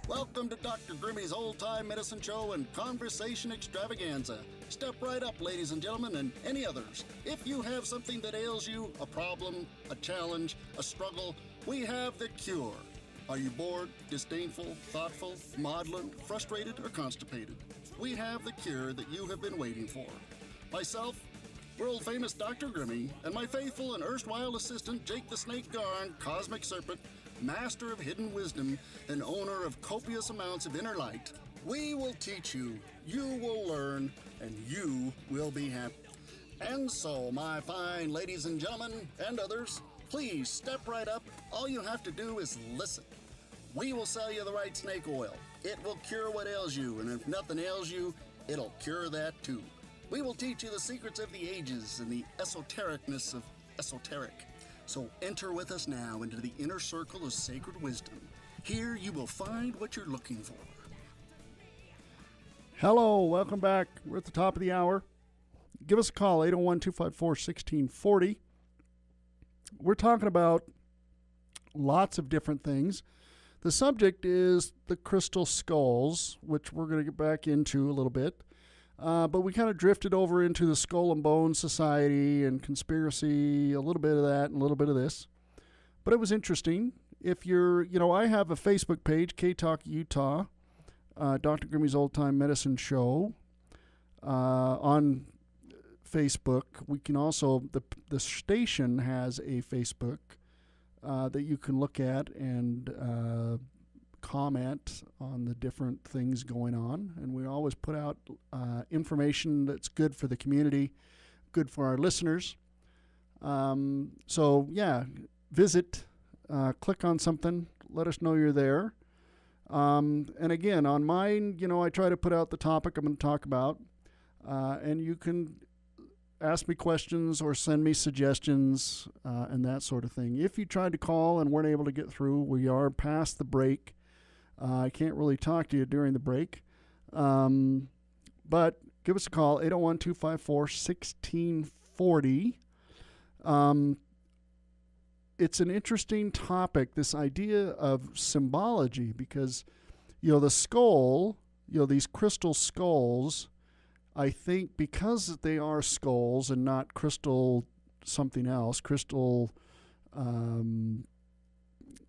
Welcome to Dr. Grimmy's Old Time Medicine Show and Conversation Extravaganza. Step right up, ladies and gentlemen, and any others. If you have something that ails you, a problem, a challenge, a struggle, we have the cure. Are you bored, disdainful, thoughtful, maudlin, frustrated, or constipated? We have the cure that you have been waiting for. Myself, world-famous Dr. Grimmy, and my faithful and erstwhile assistant, Jake the Snake Garn, Cosmic Serpent, master of hidden wisdom, and owner of copious amounts of inner light, we will teach you, you will learn, and you will be happy. And so, my fine ladies and gentlemen, and others, please step right up. All you have to do is listen. We will sell you the right snake oil. It will cure what ails you, and if nothing ails you, it'll cure that too. We will teach you the secrets of the ages and the esotericness of esoteric. So enter with us now into the inner circle of sacred wisdom. Here you will find what you're looking for. Hello, welcome back. We're at the top of the hour. Give us a call, 801-254-1640. We're talking about lots of different things. The subject is the crystal skulls, which we're going to get back into a little bit. But we kind of drifted over into the Skull and Bones Society and conspiracy, a little bit of that and a little bit of this. But it was interesting. If you're, I have a Facebook page, K-Talk Utah, Dr. Grimmy's Old Time Medicine Show on Facebook. We can also, the station has a Facebook that you can look at and comment on the different things going on, and we always put out information that's good for the community, good for our listeners. So yeah, visit, click on something, let us know you're there. And again, on mine, I try to put out the topic I'm going to talk about, and you can ask me questions or send me suggestions and that sort of thing. If you tried to call and weren't able to get through, we are past the break. I can't really talk to you during the break. But give us a call, 801-254-1640. It's an interesting topic, this idea of symbology, because, the skull, these crystal skulls, I think because they are skulls and not crystal something else, crystal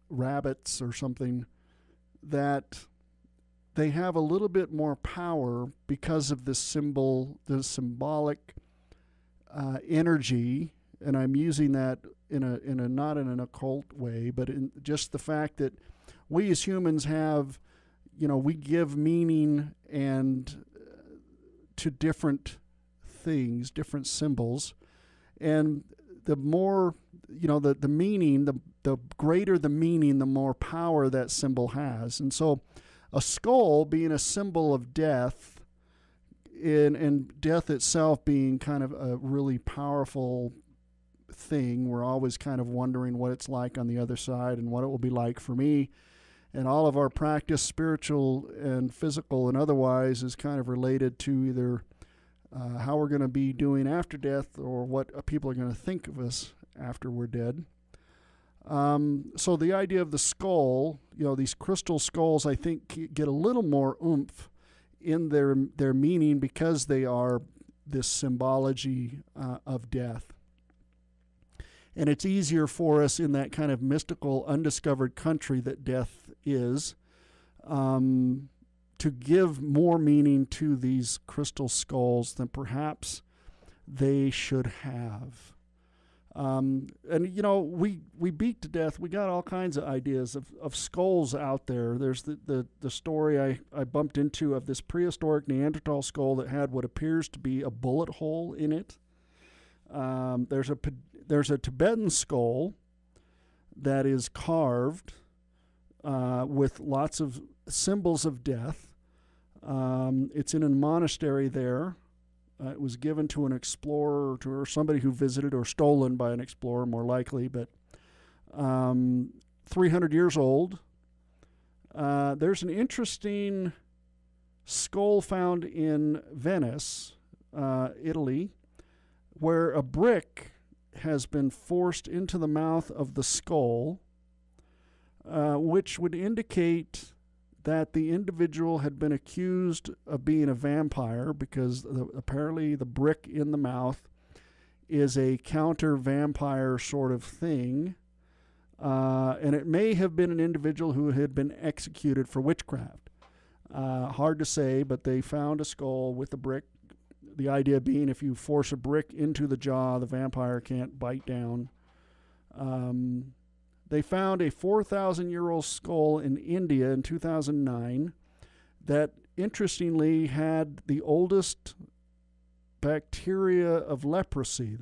rabbits or something, that they have a little bit more power because of the symbolic energy, and I'm using that in a not in an occult way, but in just the fact that we as humans have, we give meaning and to different things, different symbols, and the more, the meaning, the greater the meaning, the more power that symbol has. And so a skull being a symbol of death, and death itself being kind of a really powerful thing, we're always kind of wondering what it's like on the other side and what it will be like for me. And all of our practice, spiritual and physical and otherwise, is kind of related to either how we're going to be doing after death or what people are going to think of us after we're dead. So the idea of the skull, these crystal skulls, I think get a little more oomph in their meaning because they are this symbology of death. And it's easier for us in that kind of mystical, undiscovered country that death is, to give more meaning to these crystal skulls than perhaps they should have. And we beat to death. We got all kinds of ideas of skulls out there. There's the story I bumped into of this prehistoric Neanderthal skull that had what appears to be a bullet hole in it. There's a Tibetan skull that is carved with lots of symbols of death. It's in a monastery there. It was given to an explorer or somebody who visited, or stolen by an explorer, more likely, but 300 years old. There's an interesting skull found in Venice, Italy, where a brick has been forced into the mouth of the skull, which would indicate that the individual had been accused of being a vampire because apparently the brick in the mouth is a counter-vampire sort of thing. And it may have been an individual who had been executed for witchcraft. Hard to say, but they found a skull with a brick. The idea being if you force a brick into the jaw, the vampire can't bite down. They found a 4,000-year-old skull in India in 2009 that, interestingly, had the oldest bacteria of leprosy.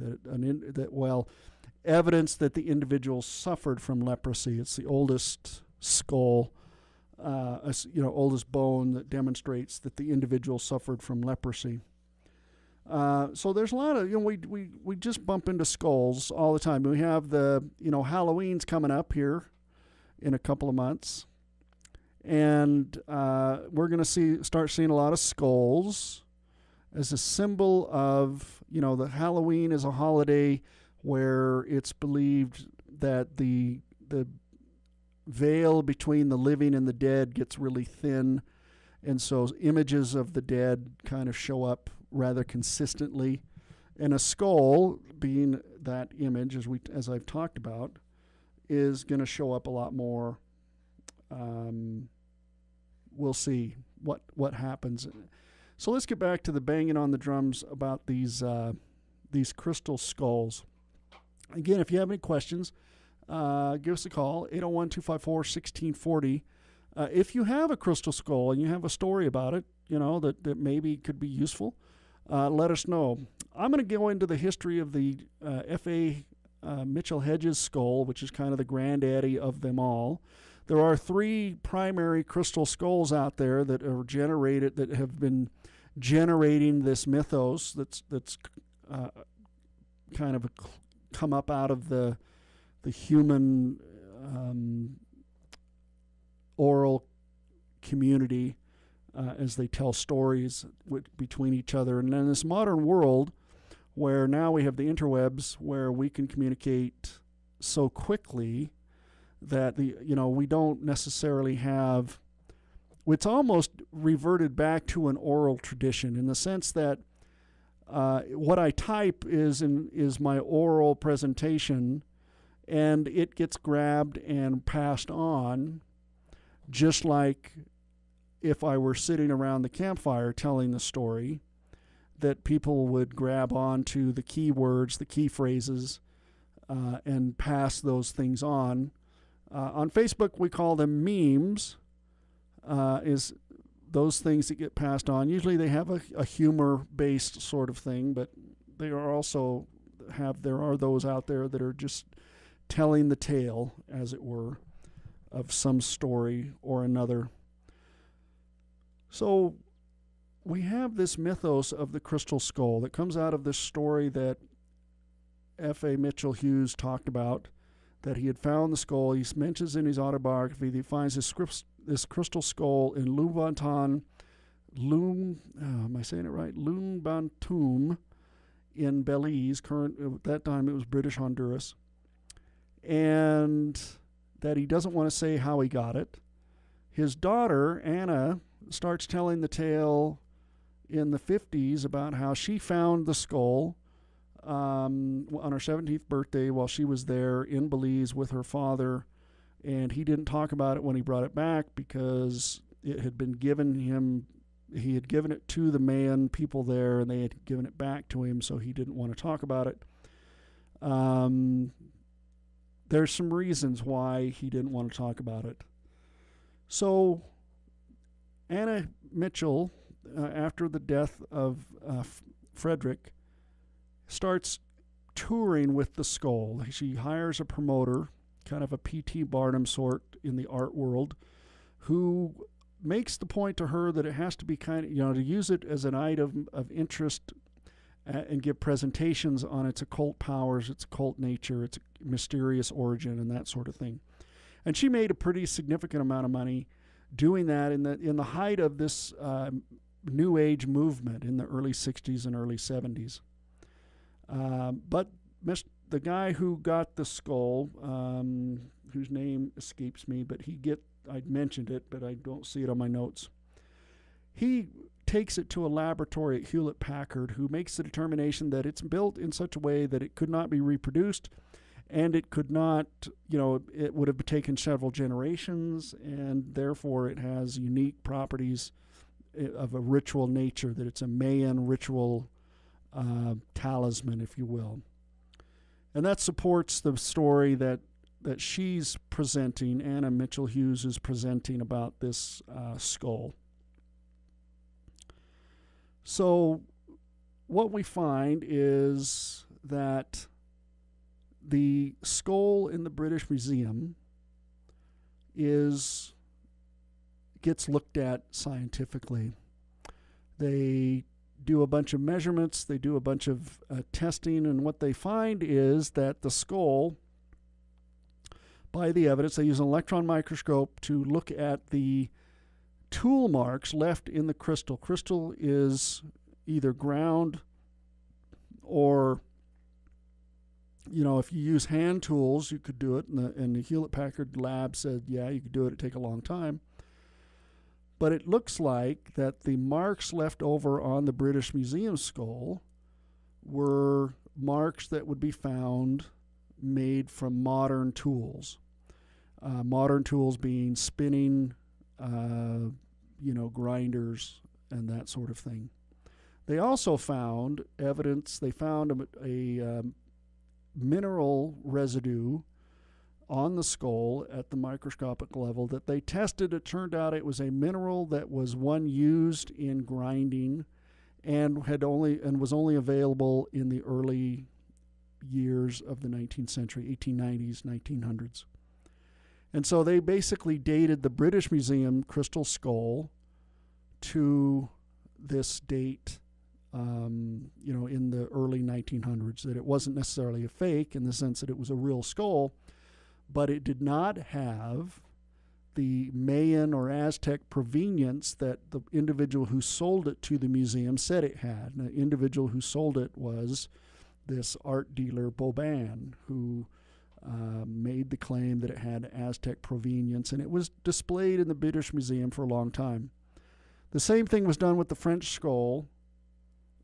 Evidence that the individual suffered from leprosy. It's the oldest skull, oldest bone that demonstrates that the individual suffered from leprosy. So there's a lot of, we just bump into skulls all the time. We have Halloween's coming up here in a couple of months. And we're going to start seeing a lot of skulls as a symbol of, the Halloween is a holiday where it's believed that the veil between the living and the dead gets really thin. And so images of the dead kind of show up rather consistently, and a skull, being that image as I've talked about, is going to show up a lot more. We'll see what happens. So let's get back to the banging on the drums about these crystal skulls. Again, if you have any questions, give us a call, 801-254-1640. If you have a crystal skull and you have a story about it, that maybe could be useful, let us know. I'm going to go into the history of the F.A. Mitchell Hedges skull, which is kind of the granddaddy of them all. There are 3 primary crystal skulls out there that have been generating this mythos that's kind of come up out of the human oral community as they tell stories between each other. And in this modern world where now we have the interwebs where we can communicate so quickly that we don't necessarily have, it's almost reverted back to an oral tradition in the sense that what I type is my oral presentation, and it gets grabbed and passed on, just like if I were sitting around the campfire telling the story, that people would grab onto the key words, the key phrases, and pass those things on. On Facebook, we call them memes, is those things that get passed on. Usually they have a humor-based sort of thing, but there are those out there that are just telling the tale, as it were, of some story or another. So we have this mythos of the crystal skull that comes out of this story that F.A. Mitchell Hughes talked about, that he had found the skull. He mentions in his autobiography that he finds this crystal skull in Lubantum in Belize. At that time it was British Honduras. And that he doesn't want to say how he got it. His daughter, Anna, starts telling the tale in the 50s about how she found the skull on her 17th birthday while she was there in Belize with her father, and he didn't talk about it when he brought it back because it had been given him. He had given it to the Mayan people there, and they had given it back to him, so he didn't want to talk about it. There's some reasons why he didn't want to talk about it. So Anna Mitchell, after the death of Frederick, starts touring with the skull. She hires a promoter, kind of a P.T. Barnum sort in the art world, who makes the point to her that it has to be kind of, to use it as an item of interest and give presentations on its occult powers, its occult nature, its mysterious origin, and that sort of thing. And she made a pretty significant amount of money doing that in the height of this New Age movement in the early 60s and early 70s. But the guy who got the skull, whose name escapes me, but I'd mentioned it, but I don't see it on my notes. He takes it to a laboratory at Hewlett Packard, who makes the determination that it's built in such a way that it could not be reproduced, and it could not, it would have taken several generations, and therefore it has unique properties of a ritual nature, that it's a Mayan ritual talisman, if you will. And that supports the story that she's presenting, Anna Mitchell Hughes is presenting about this skull. So what we find is that the skull in the British Museum gets looked at scientifically. They do a bunch of measurements, they do a bunch of testing, and what they find is that the skull, by the evidence, they use an electron microscope to look at the tool marks left in the crystal. Crystal is either ground or, if you use hand tools, you could do it. And the Hewlett Packard lab said, yeah, you could do it. It'd take a long time. But it looks like that the marks left over on the British Museum skull were marks that would be found made from modern tools. Modern tools being spinning, grinders and that sort of thing. They also found evidence. They found a mineral residue on the skull at the microscopic level that they tested. It turned out it was a mineral that was one used in grinding and was only available in the early years of the 19th century, 1890s, 1900s. And so they basically dated the British Museum crystal skull to this date, in the early 1900s, that it wasn't necessarily a fake in the sense that it was a real skull, but it did not have the Mayan or Aztec provenience that the individual who sold it to the museum said it had. And the individual who sold it was this art dealer, Boban, who made the claim that it had Aztec provenience, and it was displayed in the British Museum for a long time. The same thing was done with the French skull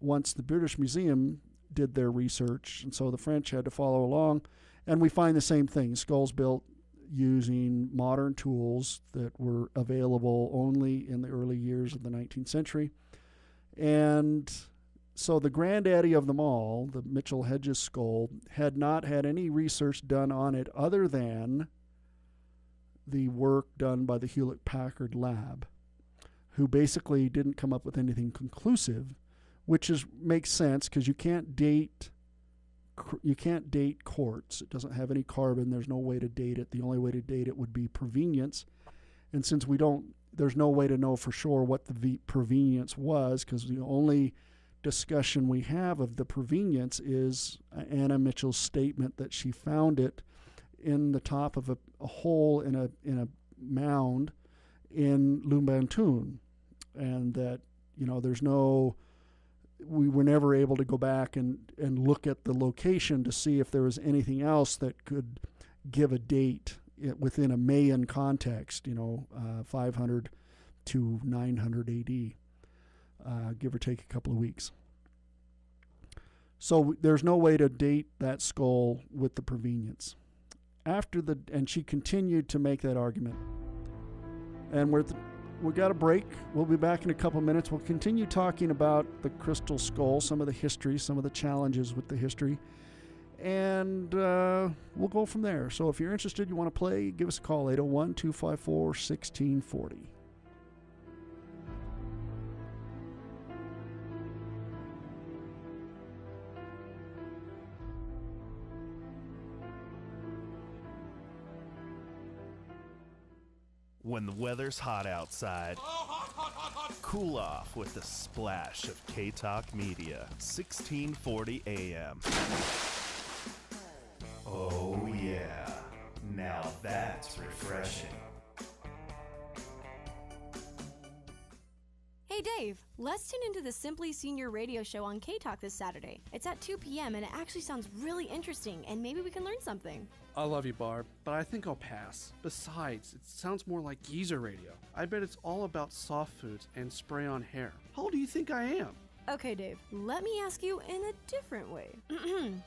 once the British Museum did their research, and so the French had to follow along, and we find the same thing, skulls built using modern tools that were available only in the early years of the 19th century. And so the granddaddy of them all, the Mitchell Hedges skull, had not had any research done on it other than the work done by the Hewlett Packard lab, who basically didn't come up with anything conclusive, which makes sense because you can't date quartz. It doesn't have any carbon. There's no way to date it. The only way to date it would be provenience. And since there's no way to know for sure what the provenience was, because the only discussion we have of the provenience is Anna Mitchell's statement that she found it in the top of a hole in a mound in Lumbantun, and that we were never able to go back and look at the location to see if there was anything else that could give a date within a Mayan context, 500 to 900 AD, give or take a couple of weeks. So there's no way to date that skull with the provenience. And she continued to make that argument. And we got a break. We'll be back in a couple minutes. We'll continue talking about the crystal skull, some of the history, some of the challenges with the history, and we'll go from there. So if you're interested, you want to play, give us a call, 801-254-1640. When the weather's hot outside, cool off with a splash of K-Talk Media, 1640 AM. Oh yeah, now that's refreshing. Hey Hey Dave, let's tune into the Simply Senior radio show on K-Talk this Saturday. It's at 2 p.m. and it actually sounds really interesting, and maybe we can learn something. I love you, Barb, but I think I'll pass. Besides, it sounds more like geezer radio. I bet it's all about soft foods and spray on hair. How old do you think I am? Okay, Dave, let me ask you in a different way.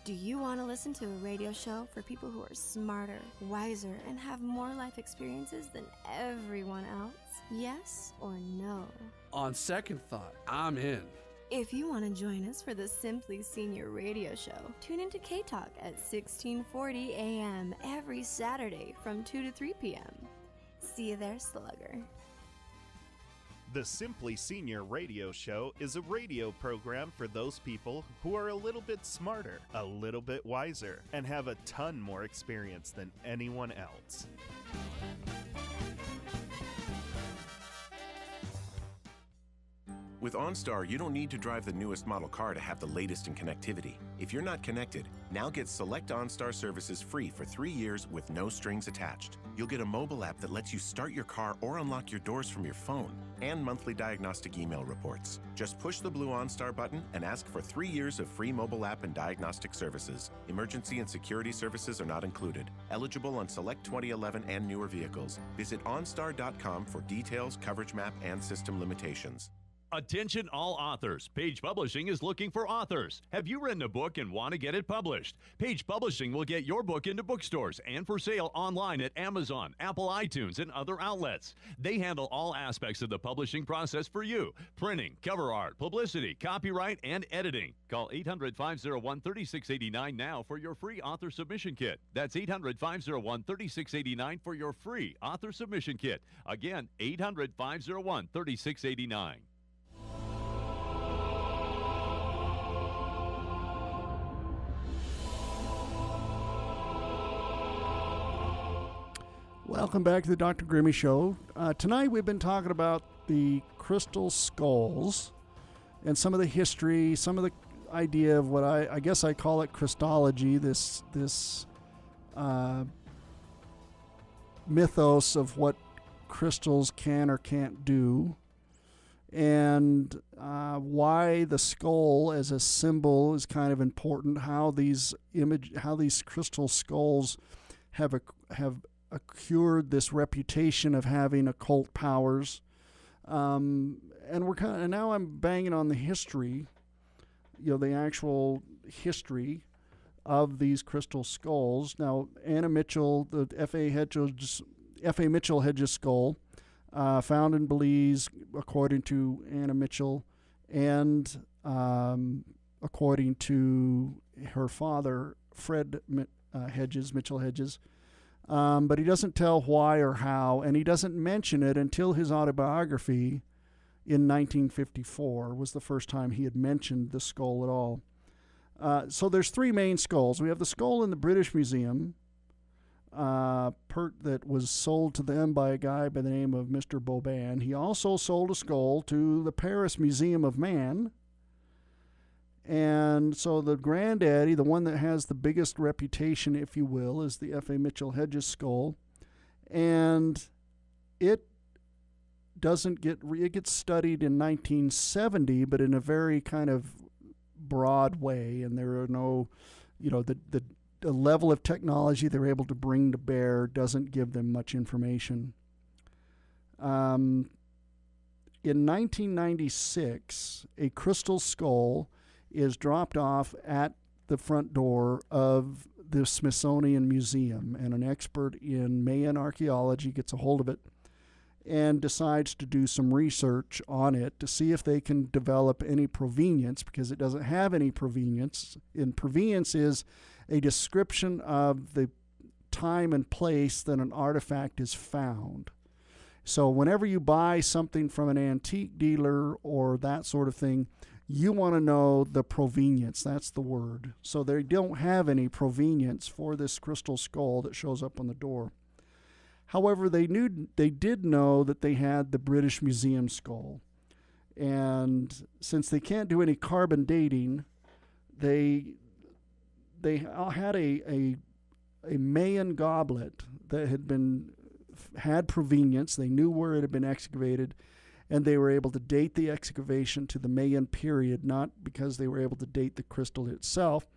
Do you want to listen to a radio show for people who are smarter, wiser, and have more life experiences than everyone else? Yes or no? On second thought, I'm in. If you want to join us for the Simply Senior radio show, tune into K-Talk at 1640 a.m. every Saturday from 2 to 3 p.m. See you there, Slugger. The Simply Senior radio show is a radio program for those people who are a little bit smarter, a little bit wiser, and have a ton more experience than anyone else. With OnStar, you don't need to drive the newest model car to have the latest in connectivity. If you're not connected, now get select OnStar services free for 3 years with no strings attached. You'll get a mobile app that lets you start your car or unlock your doors from your phone, and monthly diagnostic email reports. Just push the blue OnStar button and ask for 3 years of free mobile app and diagnostic services. Emergency and security services are not included. Eligible on select 2011 and newer vehicles. Visit OnStar.com for details, coverage map, and system limitations. Attention all authors. Page Publishing is looking for authors. Have you written a book and want to get it published? Page Publishing will get your book into bookstores and for sale online at Amazon, Apple iTunes, and other outlets. They handle all aspects of the publishing process for you. Printing, cover art, publicity, copyright, and editing. Call 800-501-3689 now for your free author submission kit. That's 800-501-3689 for your free author submission kit. Again, 800-501-3689. Welcome back to the Dr. Grimmy Show. Tonight we've been talking about the crystal skulls and some of the history, some of the idea of what I guess I call it Christology, this mythos of what crystals can or can't do, and why the skull as a symbol is kind of important. How these crystal skulls have accrued this reputation of having occult powers, and now I'm banging on the history, the actual history of these crystal skulls. Now, Anna Mitchell, the F.A. Mitchell Hedges skull, found in Belize, according to Anna Mitchell, and according to her father, Fred Mitchell Hedges. But he doesn't tell why or how, and he doesn't mention it until his autobiography in 1954 was the first time he had mentioned the skull at all. So there's three main skulls. We have the skull in the British Museum that was sold to them by a guy by the name of Mr. Boban. He also sold a skull to the Paris Museum of Man. And so the granddaddy, the one that has the biggest reputation, if you will, is the F.A. Mitchell Hedges skull. And it gets studied in 1970, but in a very kind of broad way. And there are no, the level of technology they're able to bring to bear doesn't give them much information. In 1996, a crystal skull is dropped off at the front door of the Smithsonian Museum, and an expert in Mayan archaeology gets a hold of it and decides to do some research on it to see if they can develop any provenience, because it doesn't have any provenience. And provenience is a description of the time and place that an artifact is found. So whenever you buy something from an antique dealer or that sort of thing, you want to know the provenience. That's the word. So they don't have any provenience for this crystal skull that shows up on the door. However, they did know that they had the British Museum skull. And since they can't do any carbon dating, they had a Mayan goblet that had provenience. They knew where it had been excavated. And they were able to date the excavation to the Mayan period, not because they were able to date the crystal itself,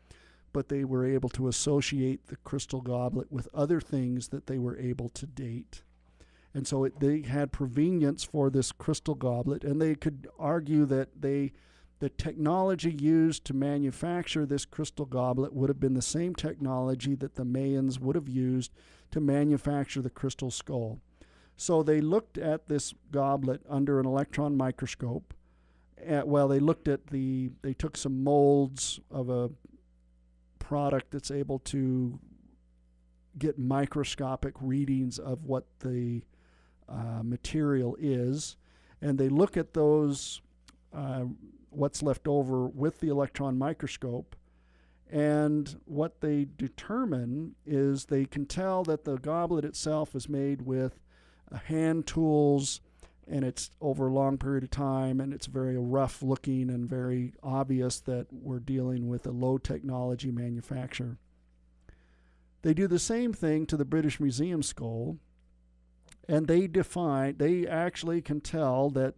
but they were able to associate the crystal goblet with other things that they were able to date. And so they had provenience for this crystal goblet, and they could argue that the technology used to manufacture this crystal goblet would have been the same technology that the Mayans would have used to manufacture the crystal skull. So they looked at this goblet under an electron microscope. They took some molds of a product that's able to get microscopic readings of what the material is, and they look at those, what's left over with the electron microscope, and what they determine is they can tell that the goblet itself is made with hand tools, and it's over a long period of time, and it's very rough looking and very obvious that we're dealing with a low technology manufacturer. They do the same thing to the British Museum skull, and they actually can tell that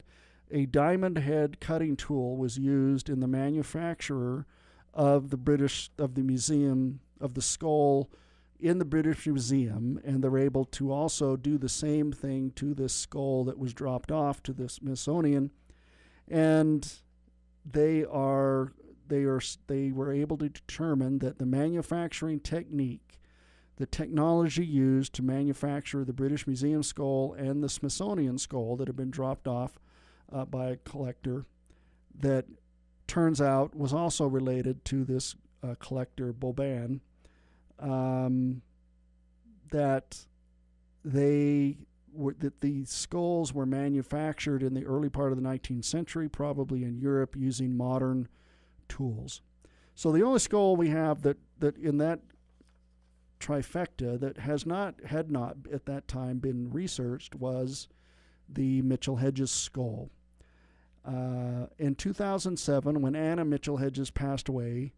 a diamond head cutting tool was used in the manufacture of the museum of the skull in the British Museum, and they're able to also do the same thing to this skull that was dropped off to the Smithsonian, and they were able to determine that the manufacturing technique, the technology used to manufacture the British Museum skull and the Smithsonian skull that had been dropped off by a collector, that turns out was also related to this collector Boban, that these skulls were manufactured in the early part of the 19th century, probably in Europe, using modern tools. So the only skull we have that in that trifecta that had not at that time been researched was the Mitchell Hedges skull. In 2007, when Anna Mitchell Hedges passed away,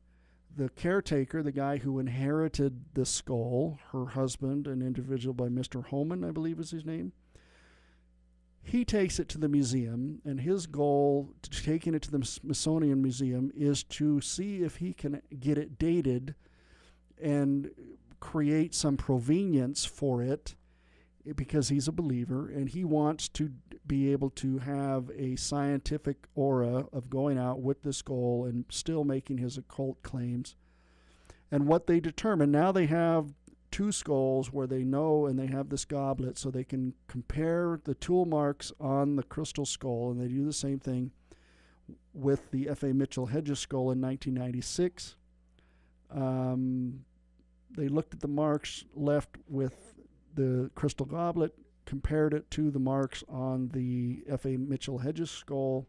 the caretaker, the guy who inherited the skull, her husband, an individual by Mr. Homan, I believe is his name, he takes it to the museum, and his goal to taking it to the Smithsonian Museum is to see if he can get it dated and create some provenience for it, because he's a believer, and he wants to be able to have a scientific aura of going out with the skull and still making his occult claims. And what they determine, now they have two skulls where they know, and they have this goblet, so they can compare the tool marks on the crystal skull, and they do the same thing with the F.A. Mitchell Hedges skull in 1996. They looked at the marks left with the crystal goblet, compared it to the marks on the F.A. Mitchell Hedges skull,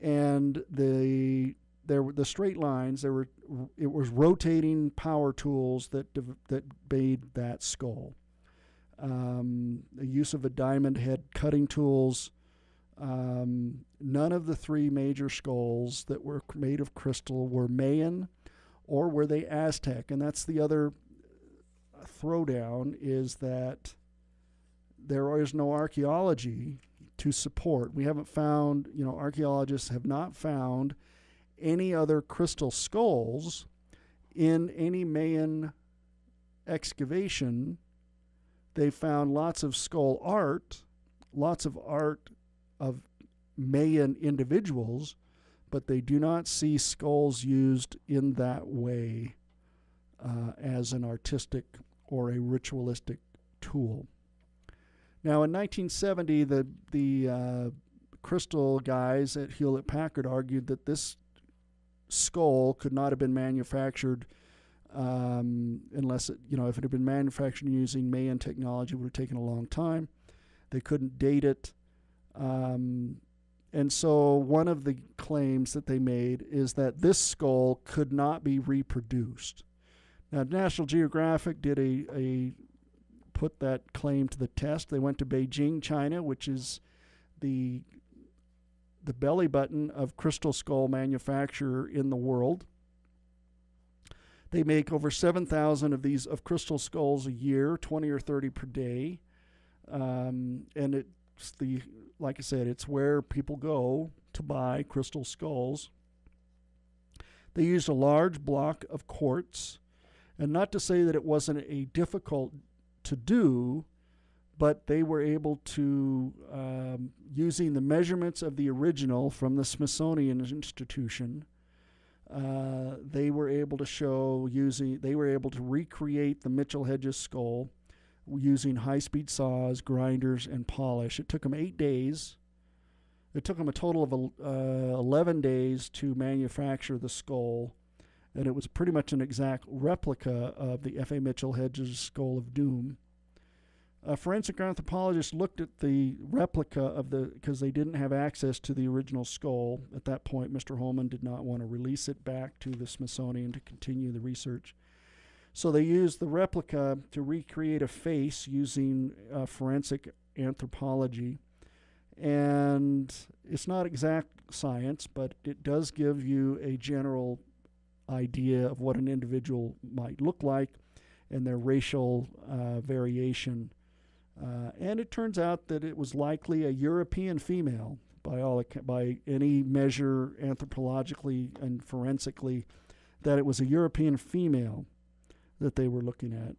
and the straight lines. It was rotating power tools that made that skull. The use of a diamond head cutting tools. None of the three major skulls that were made of crystal were Mayan, or were they Aztec, and that's the other throwdown, is that there is no archaeology to support. We haven't found, archaeologists have not found any other crystal skulls in any Mayan excavation. They found lots of skull art, lots of art of Mayan individuals, but they do not see skulls used in that way as an artistic or a ritualistic tool. Now, in 1970, the crystal guys at Hewlett-Packard argued that this skull could not have been manufactured unless if it had been manufactured using Mayan technology, it would have taken a long time. They couldn't date it. And so one of the claims that they made is that this skull could not be reproduced. Now, National Geographic did put that claim to the test. They went to Beijing, China, which is the belly button of crystal skull manufacturer in the world. They make over 7,000 of these crystal skulls a year, 20 or 30 per day, and it's the like I said, it's where people go to buy crystal skulls. They used a large block of quartz, and not to say that it wasn't a difficult to do, but they were able to, using the measurements of the original from the Smithsonian Institution, they were able to recreate the Mitchell Hedges skull using high-speed saws, grinders, and polish. It took them 8 days. It took them a total of 11 days to manufacture the skull, and it was pretty much an exact replica of the F.A. Mitchell Hedges Skull of Doom. Forensic anthropologists looked at the replica because they didn't have access to the original skull. At that point, Mr. Holman did not want to release it back to the Smithsonian to continue the research. So they used the replica to recreate a face using forensic anthropology. And it's not exact science, but it does give you a general idea of what an individual might look like and their racial variation. And it turns out that it was likely a European female by any measure anthropologically and forensically, that it was a European female that they were looking at.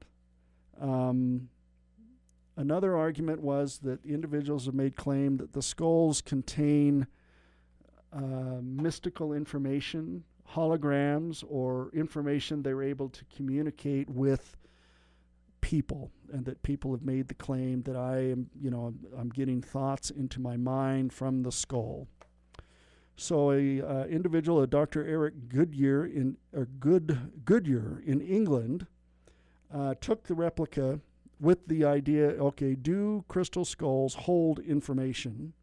Another argument was that individuals have made claim that the skulls contain mystical information, holograms, or information they were able to communicate with people, and that people have made the claim that I'm getting thoughts into my mind from the skull. So a individual, a Dr. Eric Goodyear in England, took the replica with the idea, okay, do crystal skulls hold information?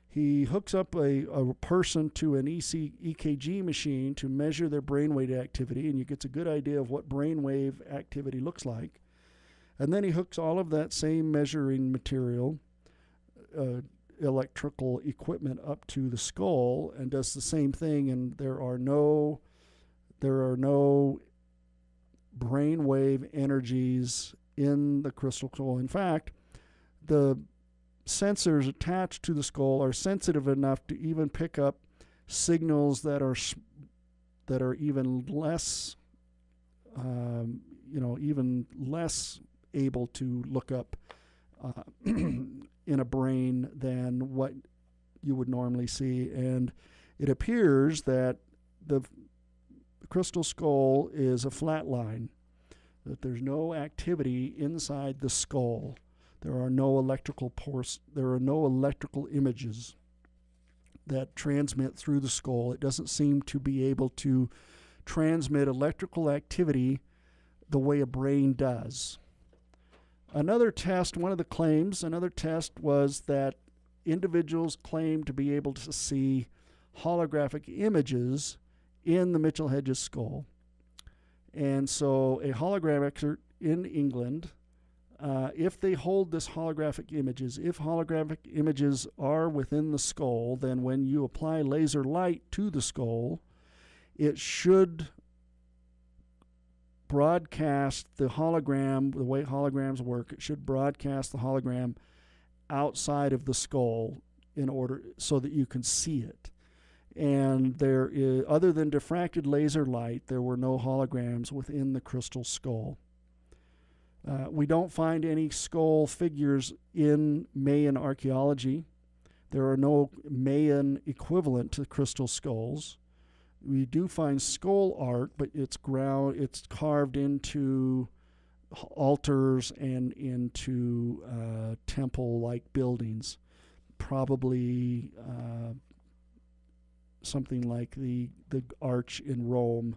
He hooks up a person to an EKG machine to measure their brainwave activity, and you get a good idea of what brainwave activity looks like. And then he hooks all of that same measuring material, electrical equipment, up to the skull and does the same thing, and there are no brainwave energies in the crystal skull. In fact, the sensors attached to the skull are sensitive enough to even pick up signals that are even less, even less able to look up in a brain than what you would normally see. And it appears that the crystal skull is a flat line, that there's no activity inside the skull. There are no electrical images that transmit through the skull. It doesn't seem to be able to transmit electrical activity the way a brain does. Another test was that individuals claimed to be able to see holographic images in the Mitchell Hedges skull. And so a hologram expert in England, if they hold this holographic images are within the skull, then when you apply laser light to the skull, it should broadcast the hologram, the way holograms work. It should broadcast the hologram outside of the skull in order so that you can see it. And there is, other than diffracted laser light, there were no holograms within the crystal skull. We don't find any skull figures in Mayan archaeology. There are no Mayan equivalent to crystal skulls. We do find skull art, but it's carved into altars and into temple-like buildings. Probably something like the arch in Rome,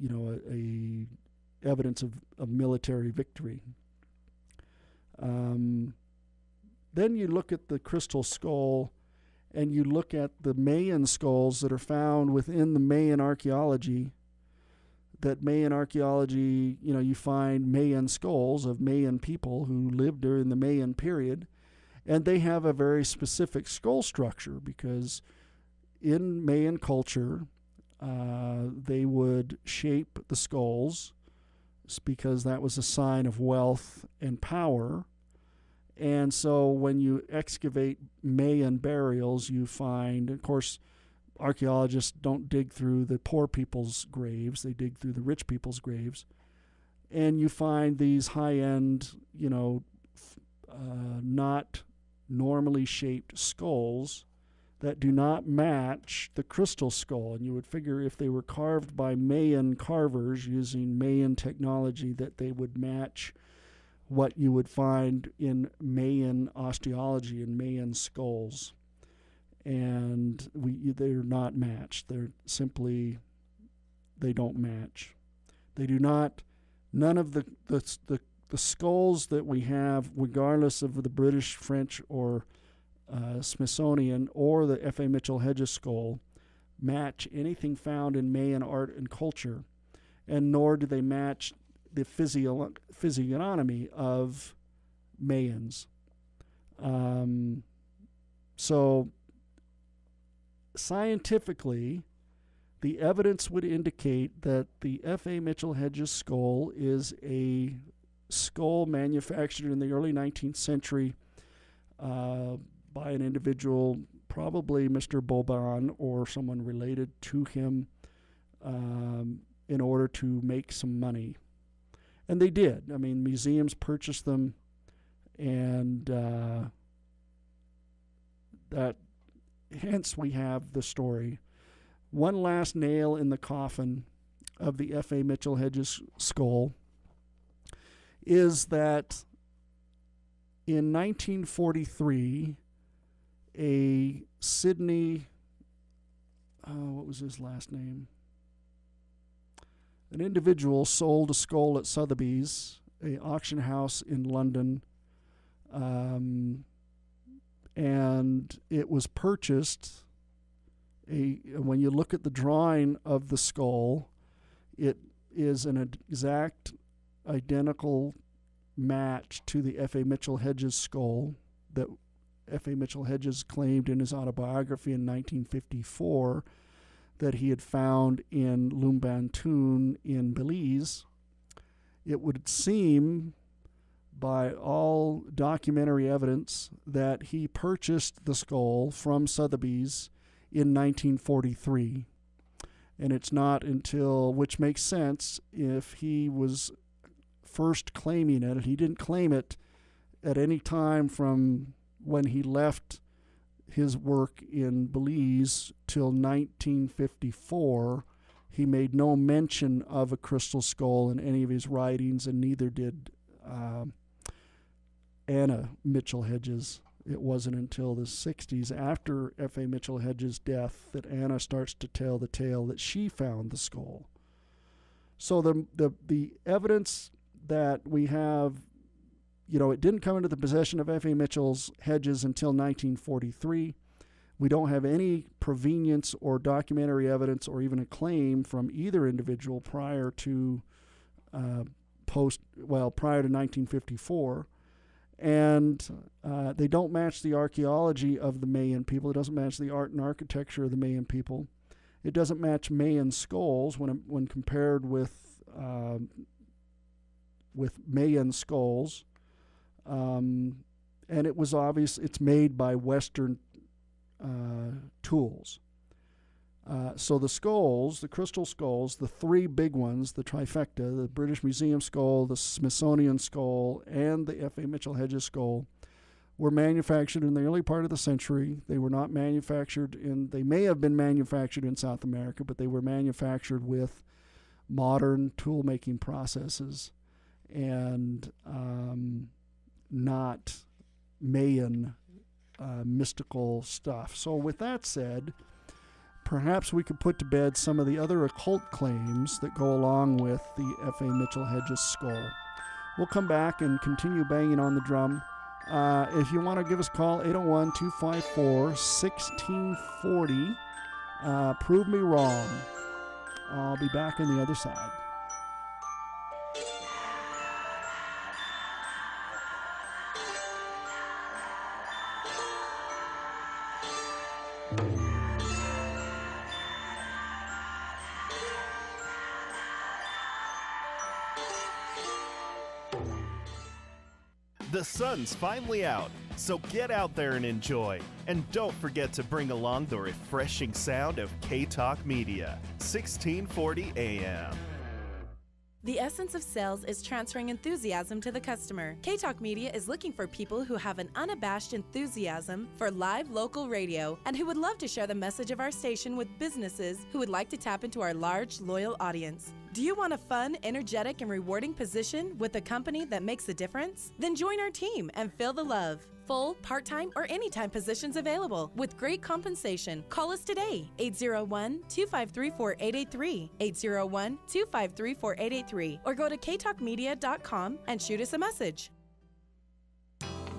a evidence of military victory. Then you look at the crystal skull, and you look at the Mayan skulls that are found within the Mayan archaeology. That Mayan archaeology, you find Mayan skulls of Mayan people who lived during the Mayan period, and they have a very specific skull structure because in Mayan culture, they would shape the skulls because that was a sign of wealth and power. And so when you excavate Mayan burials, you find, of course, archaeologists don't dig through the poor people's graves, they dig through the rich people's graves. And you find these high-end, not normally shaped skulls that do not match the crystal skull. And you would figure if they were carved by Mayan carvers using Mayan technology that they would match what you would find in Mayan osteology and Mayan skulls. And they're not matched. They're simply, they don't match. They do not, none of the skulls that we have, regardless of the British, French, or Smithsonian, or the F.A. Mitchell Hedges skull, match anything found in Mayan art and culture, and nor do they match the physiognomy of Mayans. So scientifically, the evidence would indicate that the F.A. Mitchell Hedges skull is a skull manufactured in the early 19th century by an individual, probably Mr. Boban or someone related to him, in order to make some money. And they did. I mean, museums purchased them, and hence we have the story. One last nail in the coffin of the F.A. Mitchell Hedges skull is that in 1943, a Sydney, what was his last name? An individual sold a skull at Sotheby's, an auction house in London, and it was purchased. When you look at the drawing of the skull, it is an exact identical match to the F.A. Mitchell Hedges skull that F.A. Mitchell Hedges claimed in his autobiography in 1954 that he had found in Lumbantoon in Belize. It would seem, by all documentary evidence, that he purchased the skull from Sotheby's in 1943. And it's not until, which makes sense if he was first claiming it. He didn't claim it at any time from when he left his work in Belize till 1954. He made no mention of a crystal skull in any of his writings, and neither did Anna Mitchell Hedges. It wasn't until the 60s, after F.A. Mitchell Hedges' death, that Anna starts to tell the tale that she found the skull. So the evidence that we have, it didn't come into the possession of F.A. Mitchell's Hedges until 1943. We don't have any provenience or documentary evidence or even a claim from either individual prior to 1954. And they don't match the archaeology of the Mayan people. It doesn't match the art and architecture of the Mayan people. It doesn't match Mayan skulls when compared with Mayan skulls. And it was obvious it's made by Western tools. So the skulls, the crystal skulls, the three big ones, the trifecta, the British Museum skull, the Smithsonian skull, and the F.A. Mitchell Hedges skull, were manufactured in the early part of the century. They were not manufactured they may have been manufactured in South America, but they were manufactured with modern tool-making processes and not Mayan mystical stuff. So with that said, perhaps we could put to bed some of the other occult claims that go along with the F.A. Mitchell Hedges skull. We'll come back and continue banging on the drum. If you want to give us a call, 801-254-1640. Prove me wrong. I'll be back on the other side. The sun's finally out, so get out there and enjoy. And don't forget to bring along the refreshing sound of K-Talk Media, 1640 AM. The essence of sales is transferring enthusiasm to the customer. K-Talk Media is looking for people who have an unabashed enthusiasm for live local radio and who would love to share the message of our station with businesses who would like to tap into our large, loyal audience. Do you want a fun, energetic, and rewarding position with a company that makes a difference? Then join our team and feel the love. Full, part-time, or anytime positions available with great compensation. Call us today, 801-253-4883, 801-253-4883, or go to ktalkmedia.com and shoot us a message.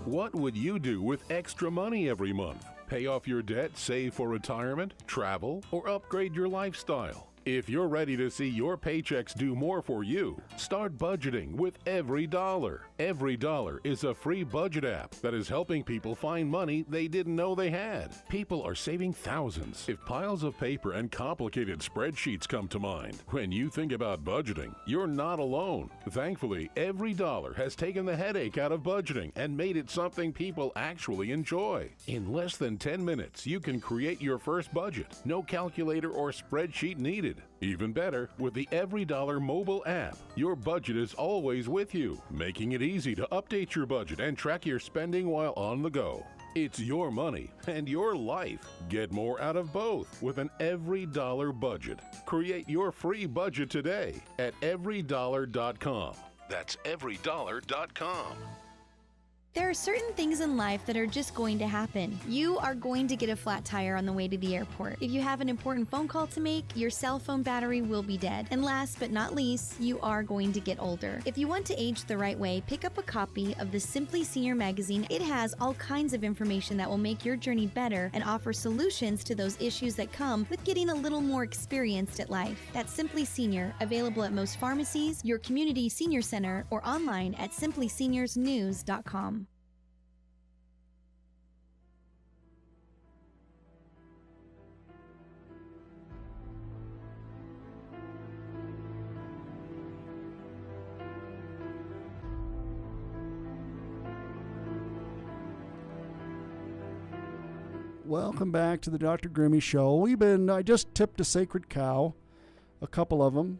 What would you do with extra money every month? Pay off your debt, save for retirement, travel, or upgrade your lifestyle? If you're ready to see your paychecks do more for you, start budgeting with Every Dollar. Every Dollar is a free budget app that is helping people find money they didn't know they had. People are saving thousands. If piles of paper and complicated spreadsheets come to mind when you think about budgeting, you're not alone. Thankfully, Every Dollar has taken the headache out of budgeting and made it something people actually enjoy. In less than 10 minutes, you can create your first budget. No calculator or spreadsheet needed. Even better, with the Every Dollar mobile app, your budget is always with you, making it easy to update your budget and track your spending while on the go. It's your money and your life. Get more out of both with an Every Dollar budget. Create your free budget today at everydollar.com. That's everydollar.com. There are certain things in life that are just going to happen. You are going to get a flat tire on the way to the airport. If you have an important phone call to make, your cell phone battery will be dead. And last but not least, you are going to get older. If you want to age the right way, pick up a copy of the Simply Senior magazine. It has all kinds of information that will make your journey better and offer solutions to those issues that come with getting a little more experienced at life. That's Simply Senior, available at most pharmacies, your community senior center, or online at simplyseniorsnews.com. Welcome back to the Dr. Grimmy Show. I just tipped a sacred cow, a couple of them.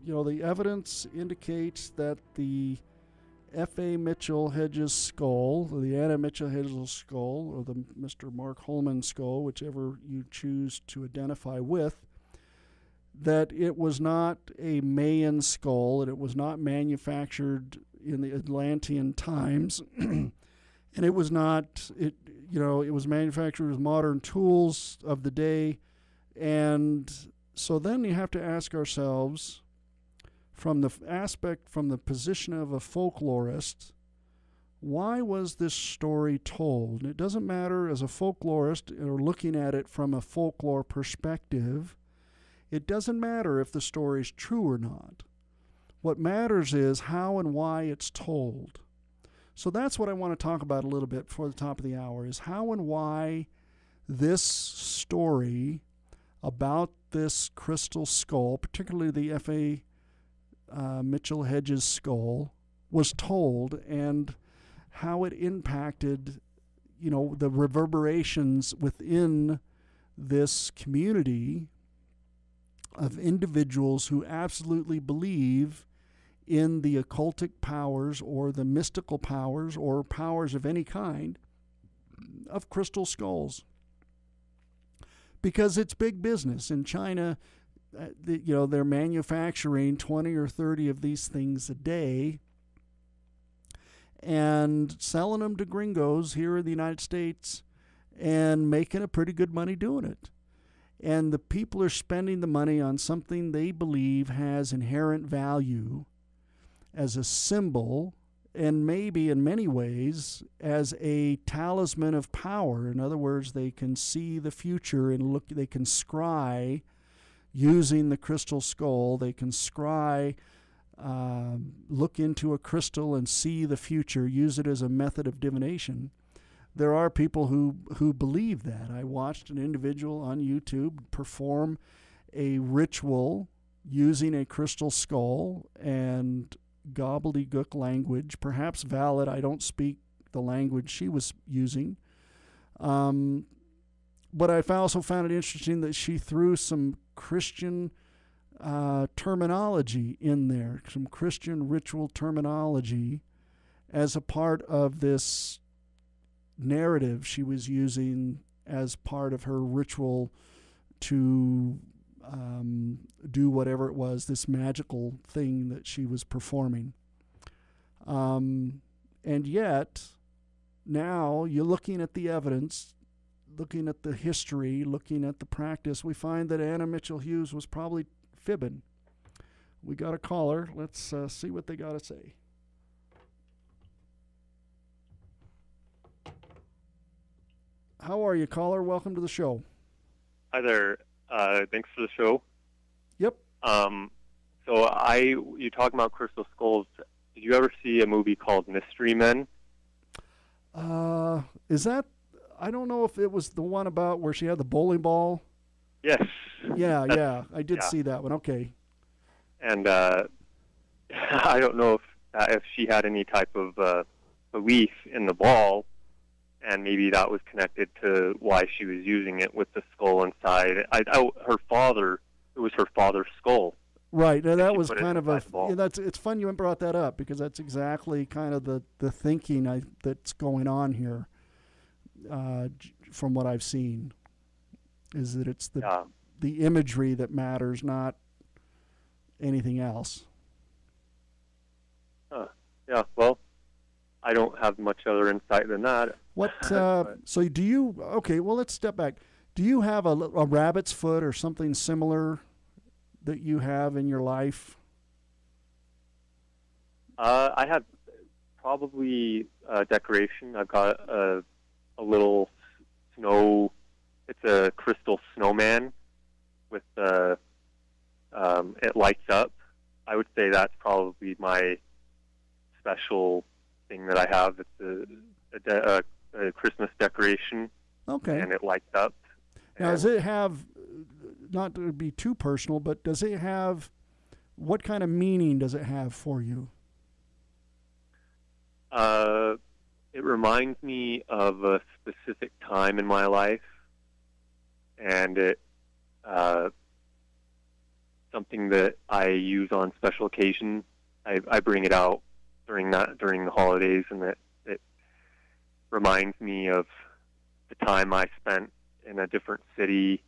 The evidence indicates that the F.A. Mitchell Hedges skull, or the Anna Mitchell Hedges skull, or the Mr. Mark Holman skull, whichever you choose to identify with, that it was not a Mayan skull, and it was not manufactured in the Atlantean times. And it was not, it was manufactured with modern tools of the day. And so then you have to ask ourselves, from the position of a folklorist, why was this story told? And it doesn't matter as a folklorist or looking at it from a folklore perspective. It doesn't matter if the story is true or not. What matters is how and why it's told. So that's what I want to talk about a little bit before the top of the hour, is how and why this story about this crystal skull, particularly the F.A. Mitchell Hedges skull, was told, and how it impacted, the reverberations within this community of individuals who absolutely believe in the occultic powers or the mystical powers or powers of any kind of crystal skulls. Because it's big business. In China, they're manufacturing 20 or 30 of these things a day and selling them to gringos here in the United States and making a pretty good money doing it. And the people are spending the money on something they believe has inherent value as a symbol, and maybe in many ways as a talisman of power. In other words, they can see the future and they can scry using the crystal skull. They can scry, look into a crystal and see the future, use it as a method of divination. There are people who believe that. I watched an individual on YouTube perform a ritual using a crystal skull, and gobbledygook language, perhaps valid. I don't speak the language she was using. But I also found it interesting that she threw some Christian terminology in there, some Christian ritual terminology as a part of this narrative she was using as part of her ritual to do whatever it was, this magical thing that she was performing. And yet, now you're looking at the evidence, looking at the history, looking at the practice, we find that Anna Mitchell Hughes was probably fibbing. We got a caller. Let's see what they got to say. How are you, caller? Welcome to the show. Hi there. Thanks for the show. Yep. So you talking about crystal skulls. Did you ever see a movie called Mystery Men? Is that, I don't know if it was the one about where she had the bowling ball. Yes. Yeah, I did see that one. Okay. And I don't know if she had any type of belief in the ball, and maybe that was connected to why she was using it with the skull inside. It was her father's skull. Right. Now that was kind of it's fun you brought that up, because that's exactly kind of the thinking that's going on here, from what I've seen, is that it's the imagery that matters, not anything else. Yeah, well, I don't have much other insight than that. What? So do you? Okay, well, let's step back. Do you have a rabbit's foot or something similar that you have in your life? I have probably a decoration. I've got a little snow. It's a crystal snowman with it lights up. I would say that's probably my special thing that I have. It's a Christmas decoration. Okay. And it lights up. Now, does it have, not to be too personal, but does it have, what kind of meaning does it have for you? It reminds me of a specific time in my life, and it something that I use on special occasions. I bring it out during the holidays, and it reminds me of the time I spent in a different city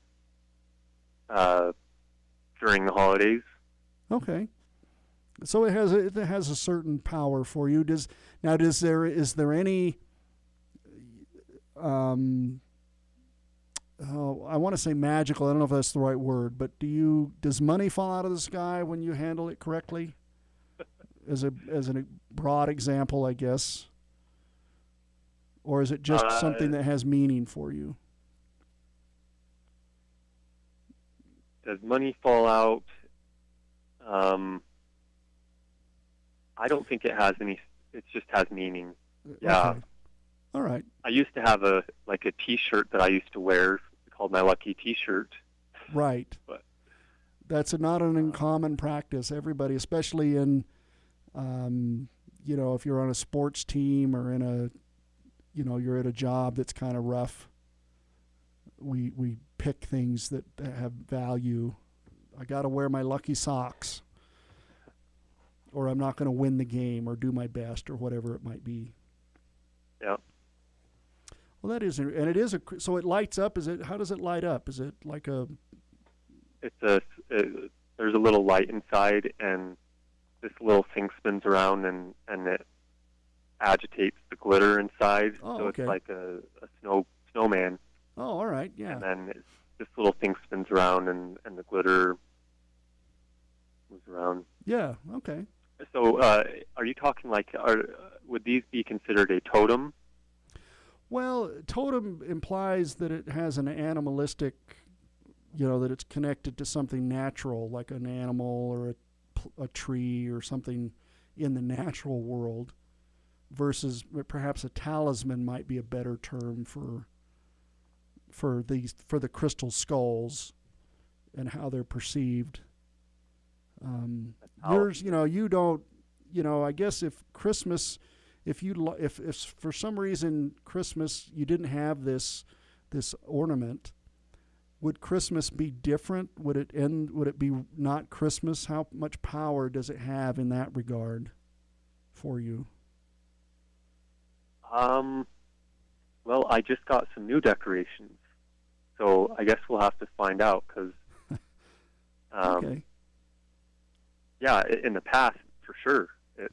during the holidays. Okay. So it has a certain power for you. Is there any I want to say magical, I don't know if that's the right word, but does money fall out of the sky when you handle it correctly? As a broad example, I guess. Or is it just something that has meaning for you? Does money fall out? I don't think it has any. It just has meaning. Yeah. Okay. All right. I used to have a T-shirt that I used to wear called my lucky T-shirt. Right. But that's not an uncommon practice. Everybody, especially in, if you're on a sports team or you're at a job that's kind of rough. We pick things that have value. I got to wear my lucky socks, or I'm not going to win the game or do my best or whatever it might be. Yeah. Well, that is, and it is so it lights up. How does it light up? Is it like a? There's a little light inside, and this little thing spins around, and it agitates the glitter inside. Oh, so okay. It's like a snowman. Oh, all right, yeah. And then this little thing spins around, and the glitter moves around. Yeah. Okay. So, are you talking would these be considered a totem? Well, totem implies that it has an animalistic, that it's connected to something natural, like an animal or a tree or something in the natural world, versus perhaps a talisman might be a better term for the crystal skulls and how they're perceived. Yours, I guess if Christmas, if for some reason Christmas you didn't have this ornament, would Christmas be different? Would it be not Christmas? How much power does it have in that regard for you? Well, I just got some new decorations, so I guess we'll have to find out, because okay. Yeah, in the past, for sure, it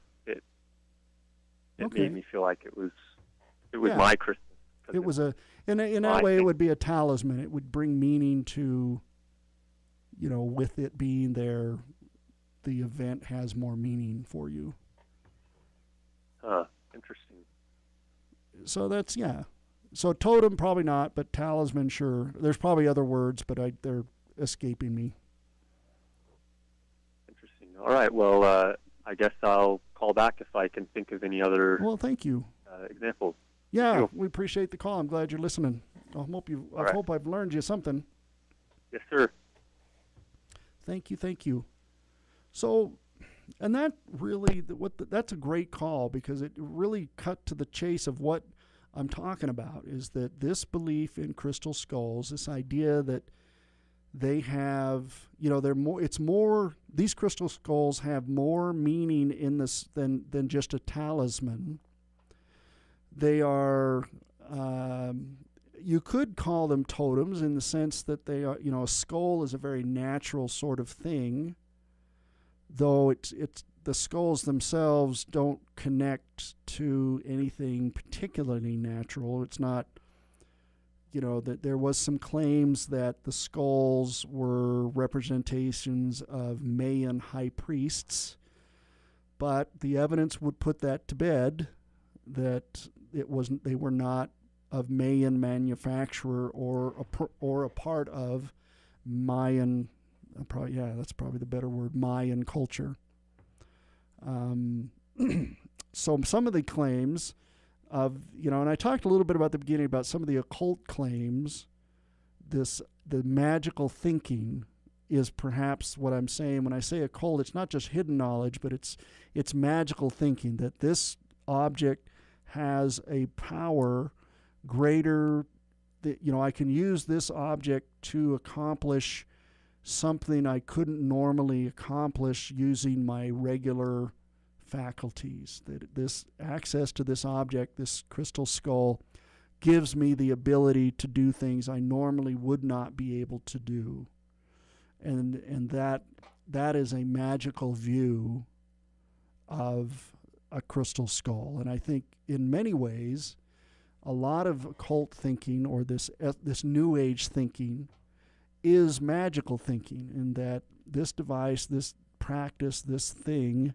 Okay. made me feel like it was Yeah. my Christmas. 'Cause It was in that my way, it thing. would be a talisman. It would bring meaning to, with it being there, the event has more meaning for you. Interesting. So that's, yeah. So totem, probably not, but talisman, sure. There's probably other words, but they're escaping me. Interesting. All right. Well, I guess I'll call back if I can think of any other Well, thank you. examples. Yeah, Thank you. we appreciate the call. I'm glad you're listening. I right. hope I've learned you something. Yes, sir. Thank you. So, and that really, that's a great call, because it really cut to the chase of what I'm talking about, is that this belief in crystal skulls, this idea that they have, these crystal skulls have more meaning in this than just a talisman. They are, you could call them totems in the sense that they are, a skull is a very natural sort of thing, though it's the skulls themselves don't connect to anything particularly natural. It's not, that there was some claims that the skulls were representations of Mayan high priests, but the evidence would put that to bed, that they were not of Mayan manufacturer or a part of Mayan, that's probably the better word, Mayan culture. So some of the claims of, and I talked a little bit about at the beginning about some of the occult claims, the magical thinking is perhaps what I'm saying. When I say occult, it's not just hidden knowledge, but it's magical thinking, that this object has a power greater, that I can use this object to accomplish something I couldn't normally accomplish using my regular faculties. That this access to this object, this crystal skull, gives me the ability to do things I normally would not be able to do, and that is a magical view of a crystal skull. And I think in many ways, a lot of occult thinking, or this New Age thinking, is magical thinking, in that this device, this practice, this thing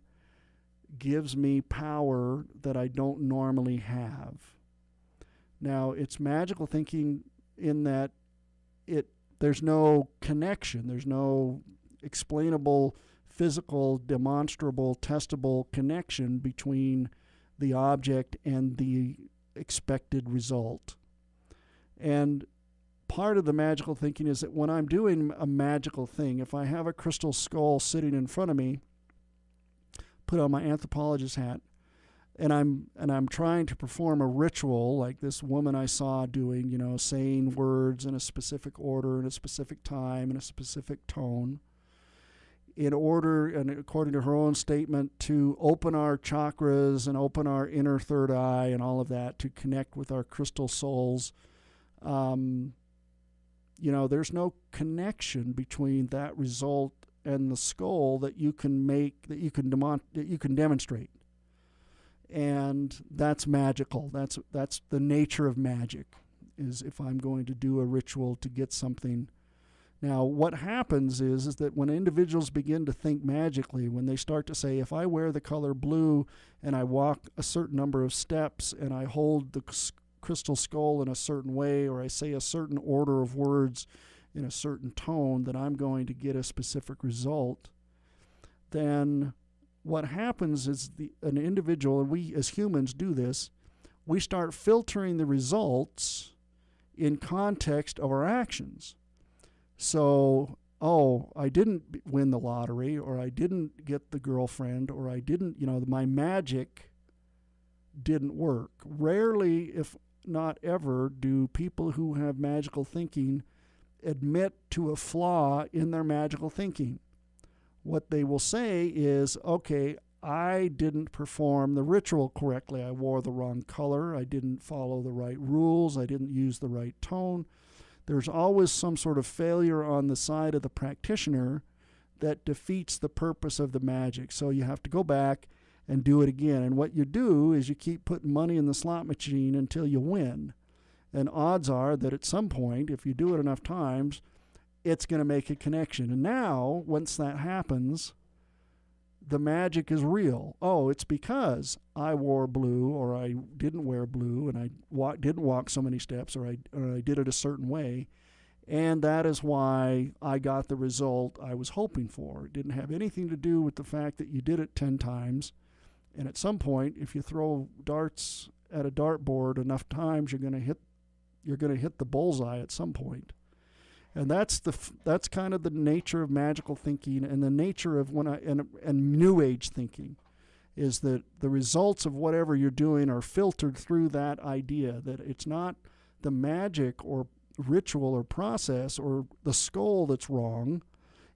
gives me power that I don't normally have. Now, it's magical thinking in that there's no connection, there's no explainable, physical, demonstrable, testable connection between the object and the expected result. And part of the magical thinking is that when I'm doing a magical thing, if I have a crystal skull sitting in front of me, put on my anthropologist hat, and I'm trying to perform a ritual like this woman I saw doing, saying words in a specific order, in a specific time, in a specific tone, in order, and according to her own statement, to open our chakras and open our inner third eye and all of that, to connect with our crystal souls. There's no connection between that result and the skull that you can make, that you can demonstrate. And that's magical. That's the nature of magic, is if I'm going to do a ritual to get something. Now, what happens is that when individuals begin to think magically, when they start to say, if I wear the color blue and I walk a certain number of steps and I hold the crystal skull in a certain way, or I say a certain order of words in a certain tone, that I'm going to get a specific result, then what happens is an individual, and we as humans do this, we start filtering the results in context of our actions. So oh, I didn't win the lottery, or I didn't get the girlfriend, or I didn't, my magic didn't work. Rarely, if not ever, do people who have magical thinking admit to a flaw in their magical thinking. What they will say is, okay, I didn't perform the ritual correctly. I wore the wrong color. I didn't follow the right rules. I didn't use the right tone. There's always some sort of failure on the side of the practitioner that defeats the purpose of the magic. So you have to go back and do it again. And what you do is you keep putting money in the slot machine until you win. And odds are that at some point, if you do it enough times, it's going to make a connection. And now, once that happens, the magic is real. Oh, it's because I wore blue, or I didn't wear blue, and I didn't walk so many steps, or I did it a certain way. And that is why I got the result I was hoping for. It didn't have anything to do with the fact that you did it 10 times. And at some point, if you throw darts at a dartboard enough times, you're going to hit the bullseye at some point. And that's kind of the nature of magical thinking, and the nature of and New Age thinking, is that the results of whatever you're doing are filtered through that idea, that it's not the magic or ritual or process or the skull that's wrong.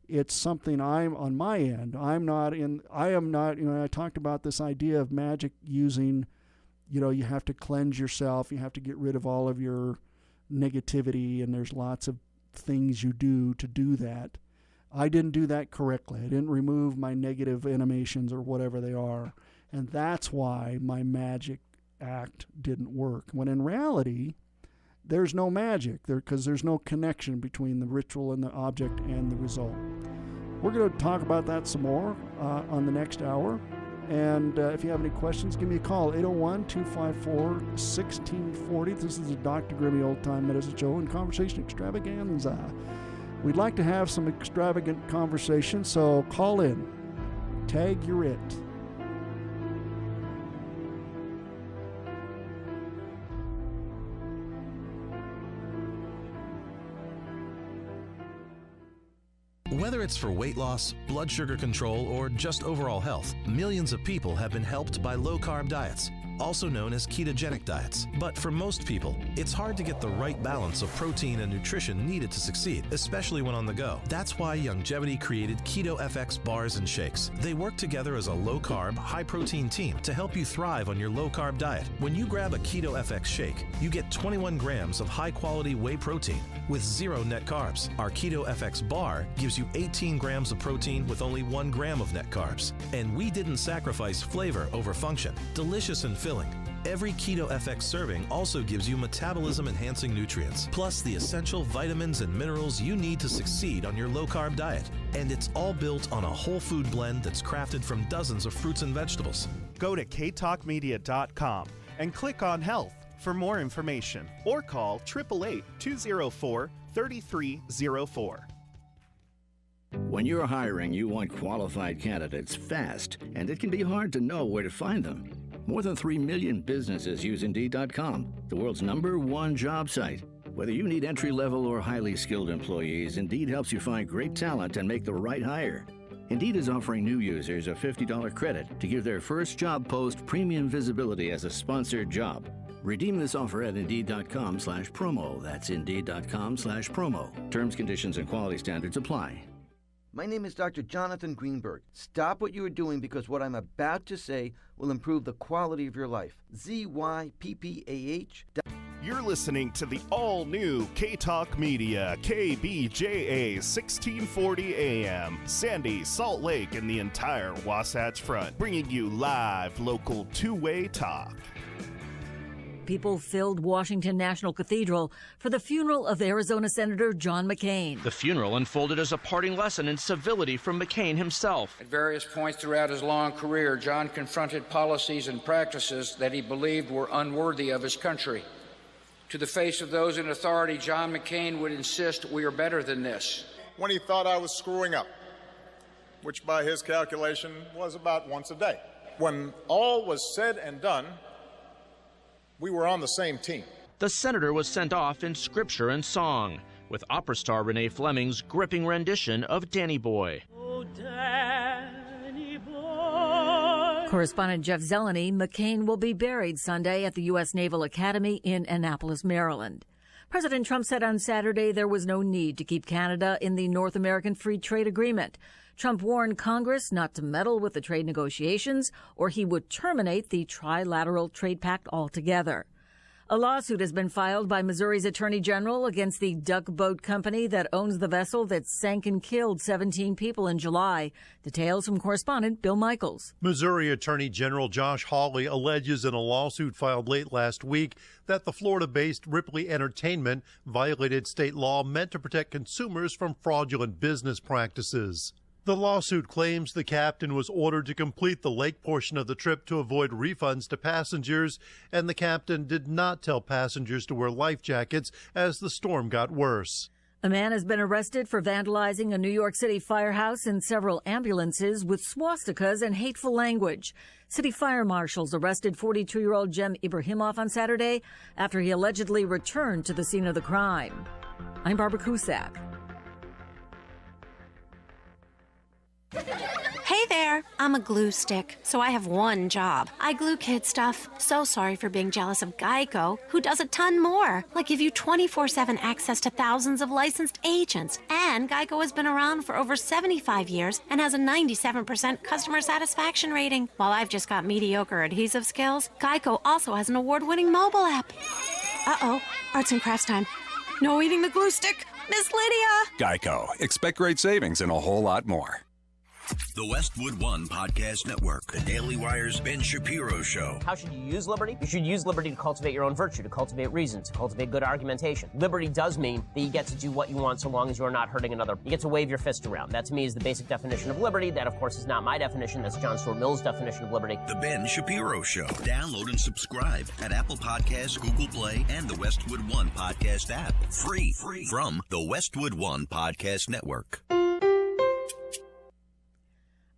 It's something I'm on my end. I am not, I talked about this idea of magic using, you have to cleanse yourself, you have to get rid of all of your negativity, and there's lots of things you do to do that. I didn't do that correctly. I didn't remove my negative animations or whatever they are. And that's why my magic act didn't work. When in reality, there's no magic there, because there's no connection between the ritual and the object and the result. We're going to talk about that some more on the next hour. And if you have any questions, give me a call, 801-254-1640. This is the Dr. Grimmy Old Time Medicine Show and Conversation Extravaganza. We'd like to have some extravagant conversation, so call in. Tag you're it. Whether it's for weight loss, blood sugar control, or just overall health, millions of people have been helped by low-carb diets, also known as ketogenic diets. But for most people, it's hard to get the right balance of protein and nutrition needed to succeed, especially when on the go. That's why Youngevity created Keto FX bars and shakes. They work together as a low-carb, high-protein team to help you thrive on your low-carb diet. When you grab a Keto FX shake, you get 21 grams of high-quality whey protein with 0 net carbs. Our Keto FX bar gives you 18 grams of protein with only 1 gram of net carbs. And we didn't sacrifice flavor over function. Delicious and filling. Every Keto FX serving also gives you metabolism-enhancing nutrients, plus the essential vitamins and minerals you need to succeed on your low-carb diet. And it's all built on a whole food blend that's crafted from dozens of fruits and vegetables. Go to ktalkmedia.com and click on Health for more information, or call 888-204-3304. When you're hiring, you want qualified candidates fast, and it can be hard to know where to find them. More than 3 million businesses use Indeed.com, the world's #1 job site. Whether you need entry-level or highly skilled employees, Indeed helps you find great talent and make the right hire. Indeed is offering new users a $50 credit to give their first job post premium visibility as a sponsored job. Redeem this offer at Indeed.com/promo. That's Indeed.com/promo. Terms, conditions, and quality standards apply. My name is Dr. Jonathan Greenberg. Stop what you are doing, because what I'm about to say will improve the quality of your life. ZYPPAH. You're listening to the all-new K-Talk Media, KBJA 1640 AM, Sandy, Salt Lake, and the entire Wasatch Front, bringing you live local two-way talk. People filled Washington National Cathedral for the funeral of Arizona Senator John McCain. The funeral unfolded as a parting lesson in civility from McCain himself. At various points throughout his long career, John confronted policies and practices that he believed were unworthy of his country. To the face of those in authority, John McCain would insist we are better than this. When he thought I was screwing up, which by his calculation was about once a day. When all was said and done, we were on the same team. The senator was sent off in scripture and song. with opera star Renee Fleming's gripping rendition of Danny Boy. Correspondent Jeff Zeleny, McCain will be buried Sunday at the U.S. Naval Academy in Annapolis, Maryland. President Trump said on Saturday there was no need to keep Canada in the North American Free Trade Agreement. Trump warned Congress not to meddle with the trade negotiations or he would terminate the trilateral trade pact altogether. A lawsuit has been filed by Missouri's Attorney General against the Duck Boat Company that owns the vessel that sank and killed 17 people in July. Details from correspondent Bill Michaels. Missouri Attorney General Josh Hawley alleges in a lawsuit filed late last week that the Florida-based Ripley Entertainment violated state law meant to protect consumers from fraudulent business practices. The lawsuit claims the captain was ordered to complete the lake portion of the trip to avoid refunds to passengers, and the captain did not tell passengers to wear life jackets as the storm got worse. A man has been arrested for vandalizing a New York City firehouse and several ambulances with swastikas and hateful language. City fire marshals arrested 42-year-old Jem Ibrahimov on Saturday after he allegedly returned to the scene of the crime. I'm Barbara Cusack. Hey there, I'm a glue stick, so I have one job. I glue kid stuff. So sorry for being jealous of Geico, who does a ton more, like give you 24/7 access to thousands of licensed agents. And Geico has been around for over 75 years and has a 97% customer satisfaction rating. While I've just got mediocre adhesive skills, Geico also has an award-winning mobile app. Uh-oh, arts and crafts time. No eating the glue stick, Miss Lydia! Geico. Expect great savings and a whole lot more. The Westwood One Podcast Network, The Daily Wire's Ben Shapiro Show. How should you use liberty? You should use liberty to cultivate your own virtue, to cultivate reason, to cultivate good argumentation. Liberty does mean that you get to do what you want so long as you're not hurting another. You get to wave your fist around. That to me is the basic definition of liberty. That, of course, is not my definition. That's John Stuart Mill's definition of liberty. The Ben Shapiro Show. Download and subscribe at Apple Podcasts, Google Play, and the Westwood One Podcast app. Free from the Westwood One Podcast Network.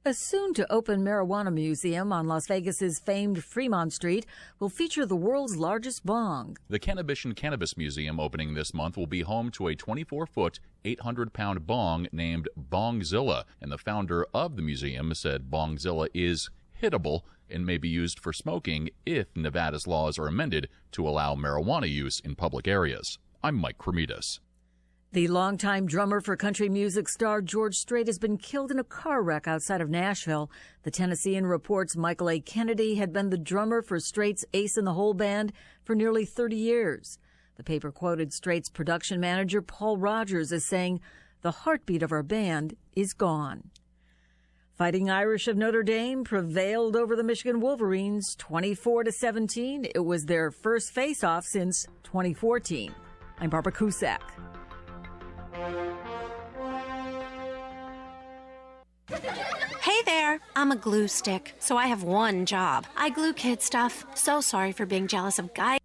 A soon-to-open marijuana museum on Las Vegas's famed Fremont Street will feature the world's largest bong. The Cannabis Cannabis Museum opening this month will be home to a 24-foot, 800-pound bong named Bongzilla, and the founder of the museum said Bongzilla is hittable and may be used for smoking if Nevada's laws are amended to allow marijuana use in public areas. I'm Mike Cremidas. The longtime drummer for country music star George Strait has been killed in a car wreck outside of Nashville. The Tennessean reports Michael A. Kennedy had been the drummer for Strait's Ace in the Hole band for nearly 30 years. The paper quoted Strait's production manager Paul Rogers as saying, "The heartbeat of our band is gone." Fighting Irish of Notre Dame prevailed over the Michigan Wolverines 24-17. It was their first face-off since 2014. I'm Barbara Cusack. Hey there, I'm a glue stick, so I have one job. I glue kid stuff. So sorry for being jealous of Geico.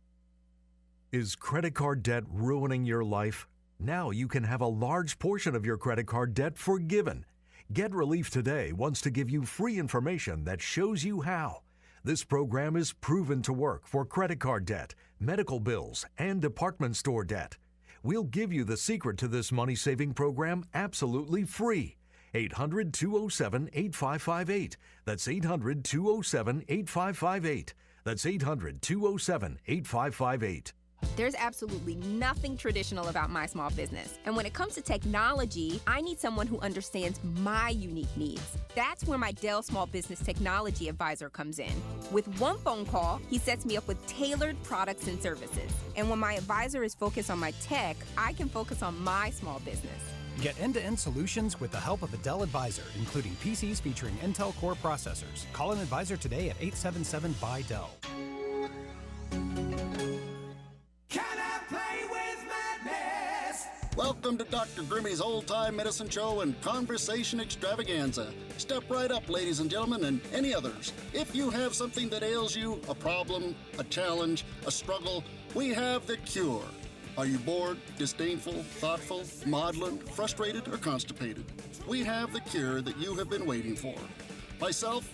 Is credit card debt ruining your life? Now you can have a large portion of your credit card debt forgiven. Get Relief Today wants to give you free information that shows you how. This program is proven to work for credit card debt, medical bills, and department store debt. We'll give you the secret to this money-saving program absolutely free. 800-207-8558. That's 800-207-8558. That's 800-207-8558. There's absolutely nothing traditional about my small business. And when it comes to technology, I need someone who understands my unique needs. That's where my Dell Small Business Technology Advisor comes in. With one phone call, he sets me up with tailored products and services. And when my advisor is focused on my tech, I can focus on my small business. Get end-to-end solutions with the help of a Dell Advisor, including PCs featuring Intel Core processors. Call an advisor today at 877-BUY-DELL. Welcome to Dr. Grimmy's Old-Time Medicine Show and Conversation Extravaganza. Step right up, ladies and gentlemen, and any others. If you have something that ails you, a problem, a challenge, a struggle, we have the cure. Are you bored, disdainful, thoughtful, maudlin, frustrated, or constipated? We have the cure that you have been waiting for. Myself,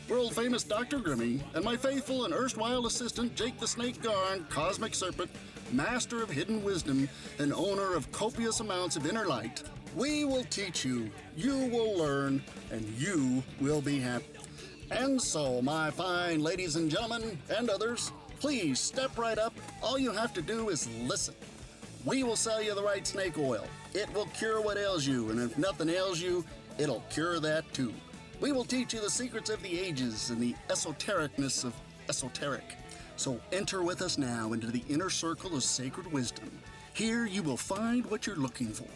world-famous Dr. Grimmy, and my faithful and erstwhile assistant, Jake the Snake Garn, Cosmic Serpent, master of hidden wisdom, and owner of copious amounts of inner light. We will teach you, you will learn, and you will be happy. And so, my fine ladies and gentlemen, and others, please step right up. All you have to do is listen. We will sell you the right snake oil. It will cure what ails you, and if nothing ails you, it'll cure that too. We will teach you the secrets of the ages and the esotericness of esoteric. So enter with us now into the inner circle of sacred wisdom. Here you will find what you're looking for.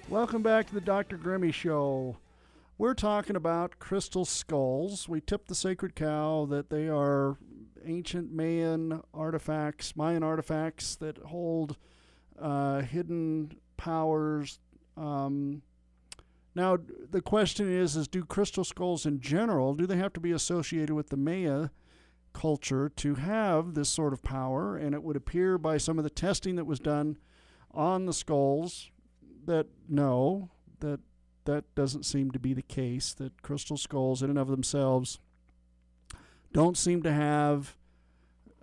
Welcome back to the Dr. Grimmy Show. We're talking about crystal skulls. We tipped the sacred cow that they are ancient Mayan artifacts that hold hidden powers. Now, the question is do crystal skulls in general, do they have to be associated with the Maya culture to have this sort of power? And it would appear by some of the testing that was done on the skulls that no, that doesn't seem to be the case, that crystal skulls in and of themselves don't seem to have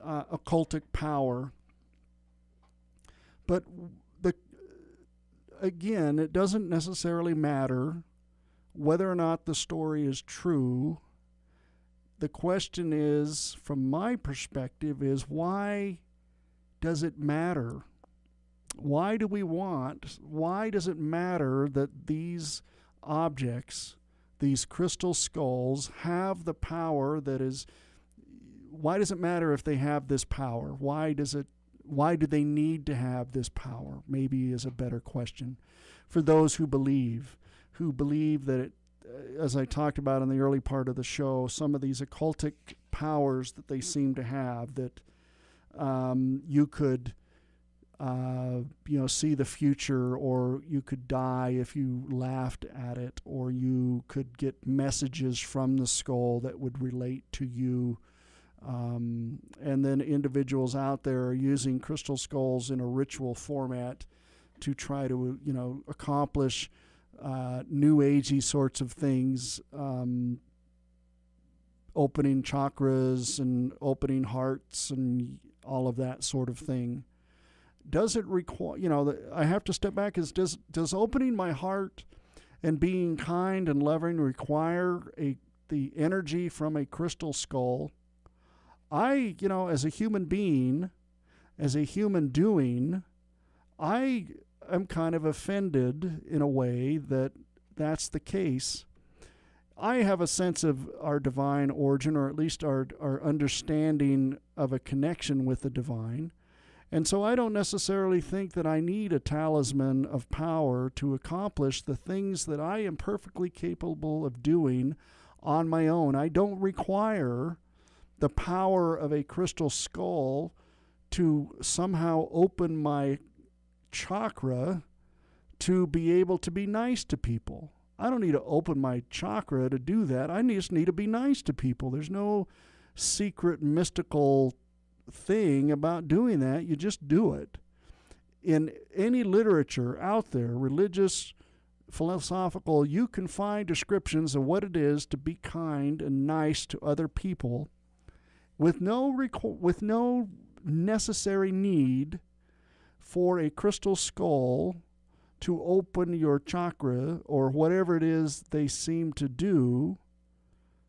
occultic power. But again, it doesn't necessarily matter whether or not the story is true. The question is, from my perspective, is why does it matter? Why does it matter that these objects, these crystal skulls, have the power that is, why does it matter if they have this power? Why do they need to have this power? Maybe is a better question for those who believe that it, as I talked about in the early part of the show, some of these occultic powers that they seem to have, that you could see the future, or you could die if you laughed at it, or you could get messages from the skull that would relate to you. And then individuals out there are using crystal skulls in a ritual format to try to, accomplish new agey sorts of things, opening chakras and opening hearts and all of that sort of thing. Does it require, I have to step back, does opening my heart and being kind and loving require the energy from a crystal skull? I, as a human being, as a human doing, I am kind of offended in a way that that's the case. I have a sense of our divine origin, or at least our understanding of a connection with the divine. And so I don't necessarily think that I need a talisman of power to accomplish the things that I am perfectly capable of doing on my own. I don't require the power of a crystal skull to somehow open my chakra to be able to be nice to people. I don't need to open my chakra to do that. I just need to be nice to people. There's no secret mystical thing about doing that. You just do it. In any literature out there, religious, philosophical, you can find descriptions of what it is to be kind and nice to other people with no necessary need for a crystal skull to open your chakra or whatever it is they seem to do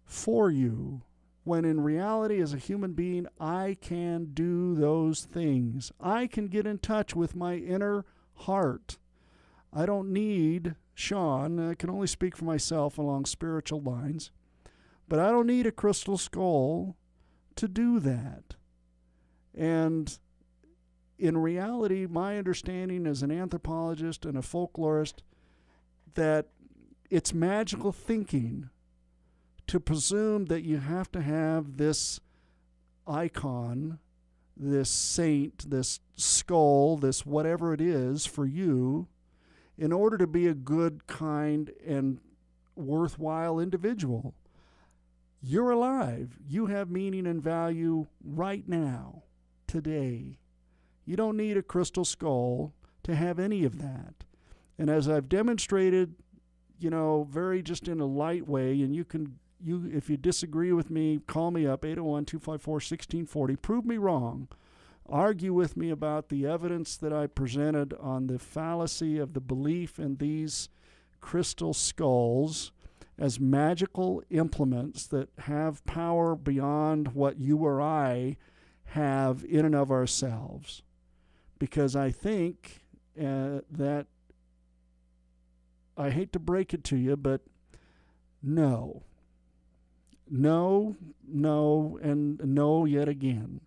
for you. When in reality, as a human being, I can do those things. I can get in touch with my inner heart. I don't need Sean. I can only speak for myself along spiritual lines. But I don't need a crystal skull to do that. And in reality, my understanding as an anthropologist and a folklorist, that it's magical thinking to presume that you have to have this icon, this saint, this skull, this whatever it is for you, in order to be a good, kind, and worthwhile individual. You're alive. You have meaning and value right now, today. You don't need a crystal skull to have any of that. And as I've demonstrated, very just in a light way, and if you disagree with me, call me up, 801-254-1640. Prove me wrong. argue with me about the evidence that I presented on the fallacy of the belief in these crystal skulls as magical implements that have power beyond what you or I have in and of ourselves. Because I think that, I hate to break it to you, but no, and no yet again.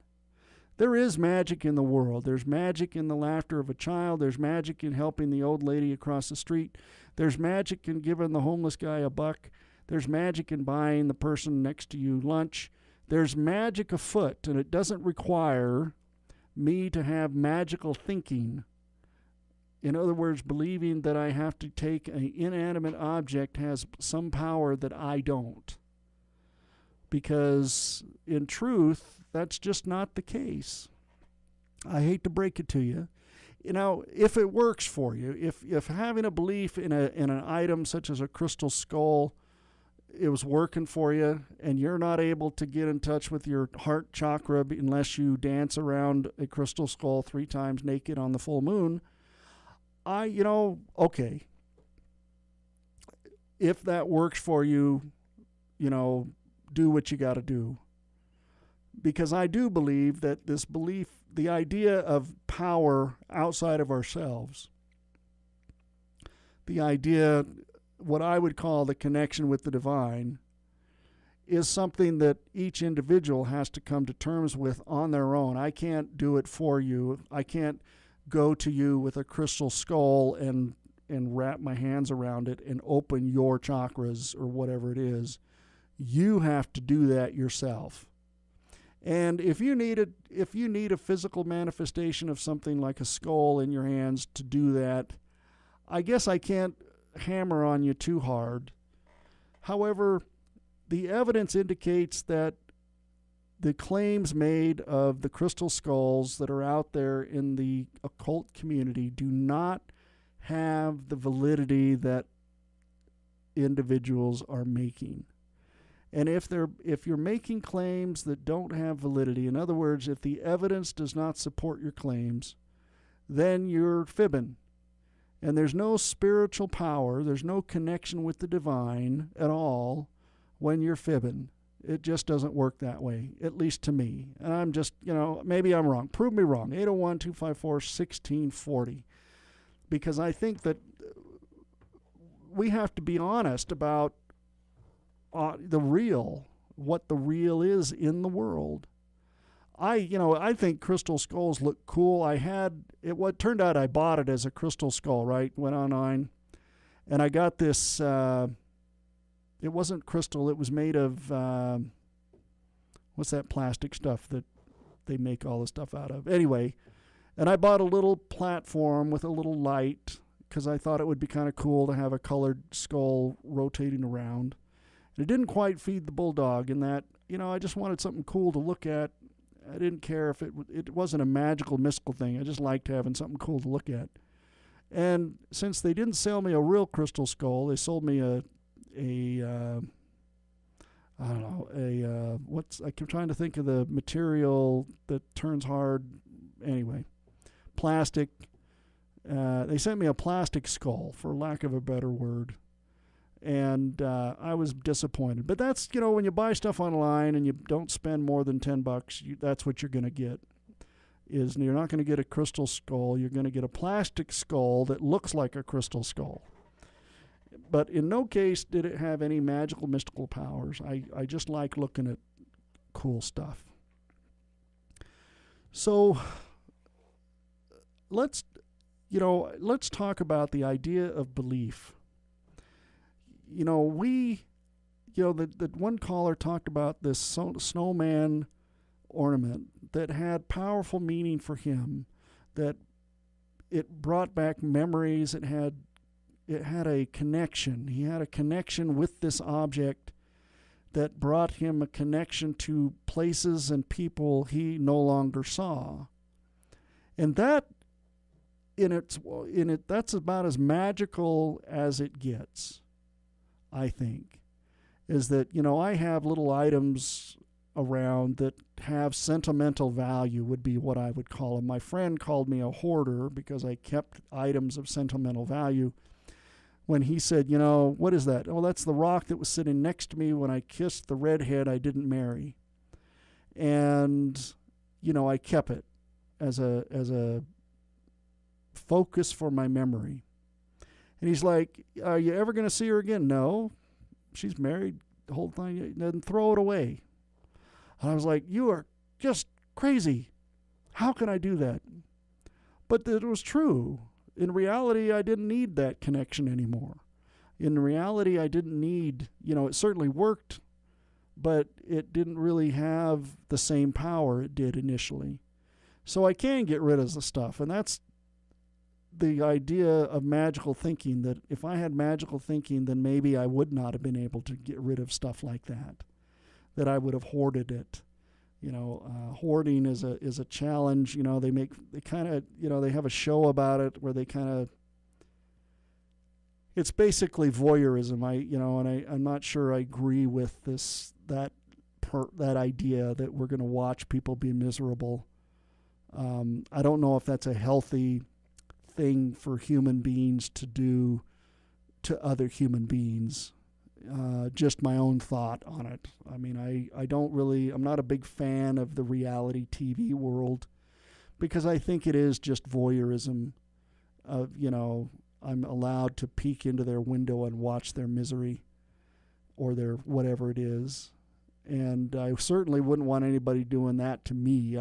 There is magic in the world. There's magic in the laughter of a child. There's magic in helping the old lady across the street. There's magic in giving the homeless guy a buck. There's magic in buying the person next to you lunch. There's magic afoot, and it doesn't require me to have magical thinking. In other words, believing that I have to take an inanimate object has some power that I don't. Because in truth, that's just not the case. I hate to break it to you. You know, if it works for you, if having a belief in an item such as a crystal skull, it was working for you, and you're not able to get in touch with your heart chakra unless you dance around a crystal skull 3 times naked on the full moon, okay. If that works for you, do what you got to do. Because I do believe that this belief, the idea of power outside of ourselves, the idea, what I would call the connection with the divine, is something that each individual has to come to terms with on their own. I can't do it for you. I can't go to you with a crystal skull and wrap my hands around it and open your chakras or whatever it is. You have to do that yourself. And if you need a physical manifestation of something like a skull in your hands to do that, I guess I can't hammer on you too hard. However, the evidence indicates that the claims made of the crystal skulls that are out there in the occult community do not have the validity that individuals are making. And if you're making claims that don't have validity, in other words, if the evidence does not support your claims, then you're fibbing. And there's no spiritual power, there's no connection with the divine at all when you're fibbing. It just doesn't work that way, at least to me. And I'm just, maybe I'm wrong. Prove me wrong. 801-254-1640. Because I think that we have to be honest about what the real is in the world. I think crystal skulls look cool. What turned out I bought it as a crystal skull, right? Went online, and I got this, it wasn't crystal, it was made of, what's that plastic stuff that they make all this stuff out of? Anyway, and I bought a little platform with a little light because I thought it would be kind of cool to have a colored skull rotating around. It didn't quite feed the bulldog in that, I just wanted something cool to look at. I didn't care if it wasn't a magical, mystical thing. I just liked having something cool to look at. And since they didn't sell me a real crystal skull, they sold me I keep trying to think of the material that turns hard. Anyway, plastic. They sent me a plastic skull, for lack of a better word. And I was disappointed. But that's, when you buy stuff online and you don't spend more than $10, that's what you're going to get. You're not going to get a crystal skull. You're going to get a plastic skull that looks like a crystal skull. But in no case did it have any magical, mystical powers. I just like looking at cool stuff. So let's talk about the idea of belief. The one caller talked about this snowman ornament that had powerful meaning for him, that it brought back memories. It had a connection. He had a connection with this object that brought him a connection to places and people he no longer saw. And that's about as magical as it gets. I think, is that, I have little items around that have sentimental value would be what I would call them. My friend called me a hoarder because I kept items of sentimental value. When he said, you know, what is that? Oh, that's the rock that was sitting next to me when I kissed the redhead I didn't marry. And, you know, I kept it as a focus for my memory. And he's like, are you ever going to see her again? No. She's married, the whole thing. Then throw it away. And I was like, you are just crazy. How can I do that? But it was true. In reality, I didn't need that connection anymore. In reality, I didn't need, you know, it certainly worked, but it didn't really have the same power it did initially. So I can get rid of the stuff, and that's the idea of magical thinking, that if I had magical thinking, then maybe I would not have been able to get rid of stuff like that I would have hoarded it. You know, hoarding is a challenge. You know, they kind of, you know, they have a show about it where they kind of, it's basically voyeurism. I'm not sure I agree with that idea that we're going to watch people be miserable. I don't know if that's a healthy thing for human beings to do to other human beings. Just my own thought on it. I mean, I'm not a big fan of the reality TV world because I think it is just voyeurism. You know, I'm allowed to peek into their window and watch their misery or their whatever it is. And I certainly wouldn't want anybody doing that to me.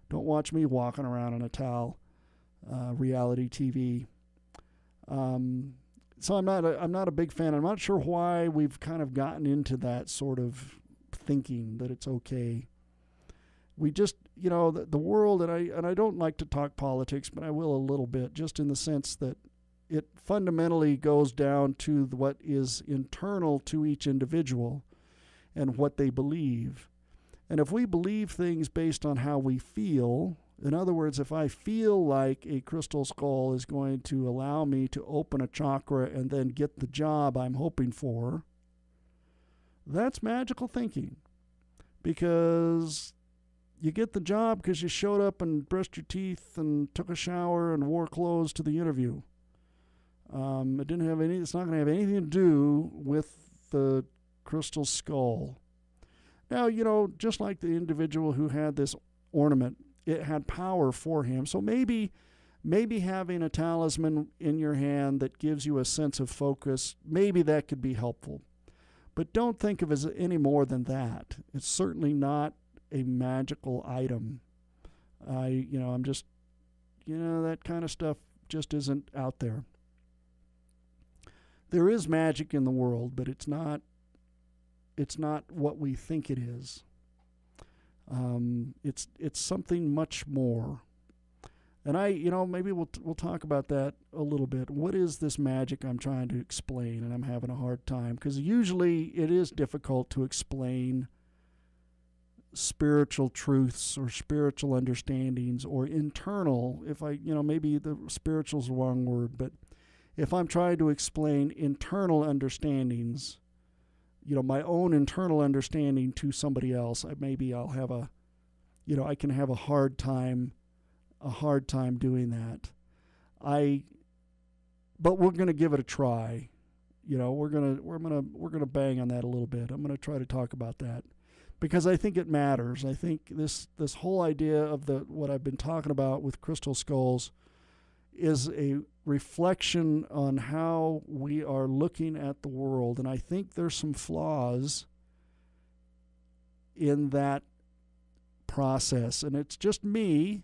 Don't watch me walking around in a towel, reality TV. So I'm not a big fan. I'm not sure why we've kind of gotten into that sort of thinking that it's okay. We just, you know, the world, and I don't like to talk politics, but I will a little bit, just in the sense that it fundamentally goes down to what is internal to each individual and what they believe. And if we believe things based on how we feel, in other words, if I feel like a crystal skull is going to allow me to open a chakra and then get the job I'm hoping for, that's magical thinking. Because you get the job because you showed up and brushed your teeth and took a shower and wore clothes to the interview. It's not going to have anything to do with the crystal skull. Now, you know, just like the individual who had this ornament, it had power for him. So maybe having a talisman in your hand that gives you a sense of focus, maybe that could be helpful. But don't think of it as any more than that. It's certainly not a magical item. I'm just, that kind of stuff just isn't out there. There is magic in the world, but it's not what we think it is. It's something much more. And maybe we'll talk about that a little bit. What is this magic I'm trying to explain? And I'm having a hard time because usually it is difficult to explain spiritual truths or spiritual understandings or internal. Maybe the spiritual's the wrong word, but if I'm trying to explain internal understandings, my own internal understanding to somebody else, I'll have I can have a hard time doing that. But we're going to give it a try. We're going to bang on that a little bit. I'm going to try to talk about that because I think it matters. I think this whole idea of what I've been talking about with crystal skulls is a reflection on how we are looking at the world, and I think there's some flaws in that process. And it's just me.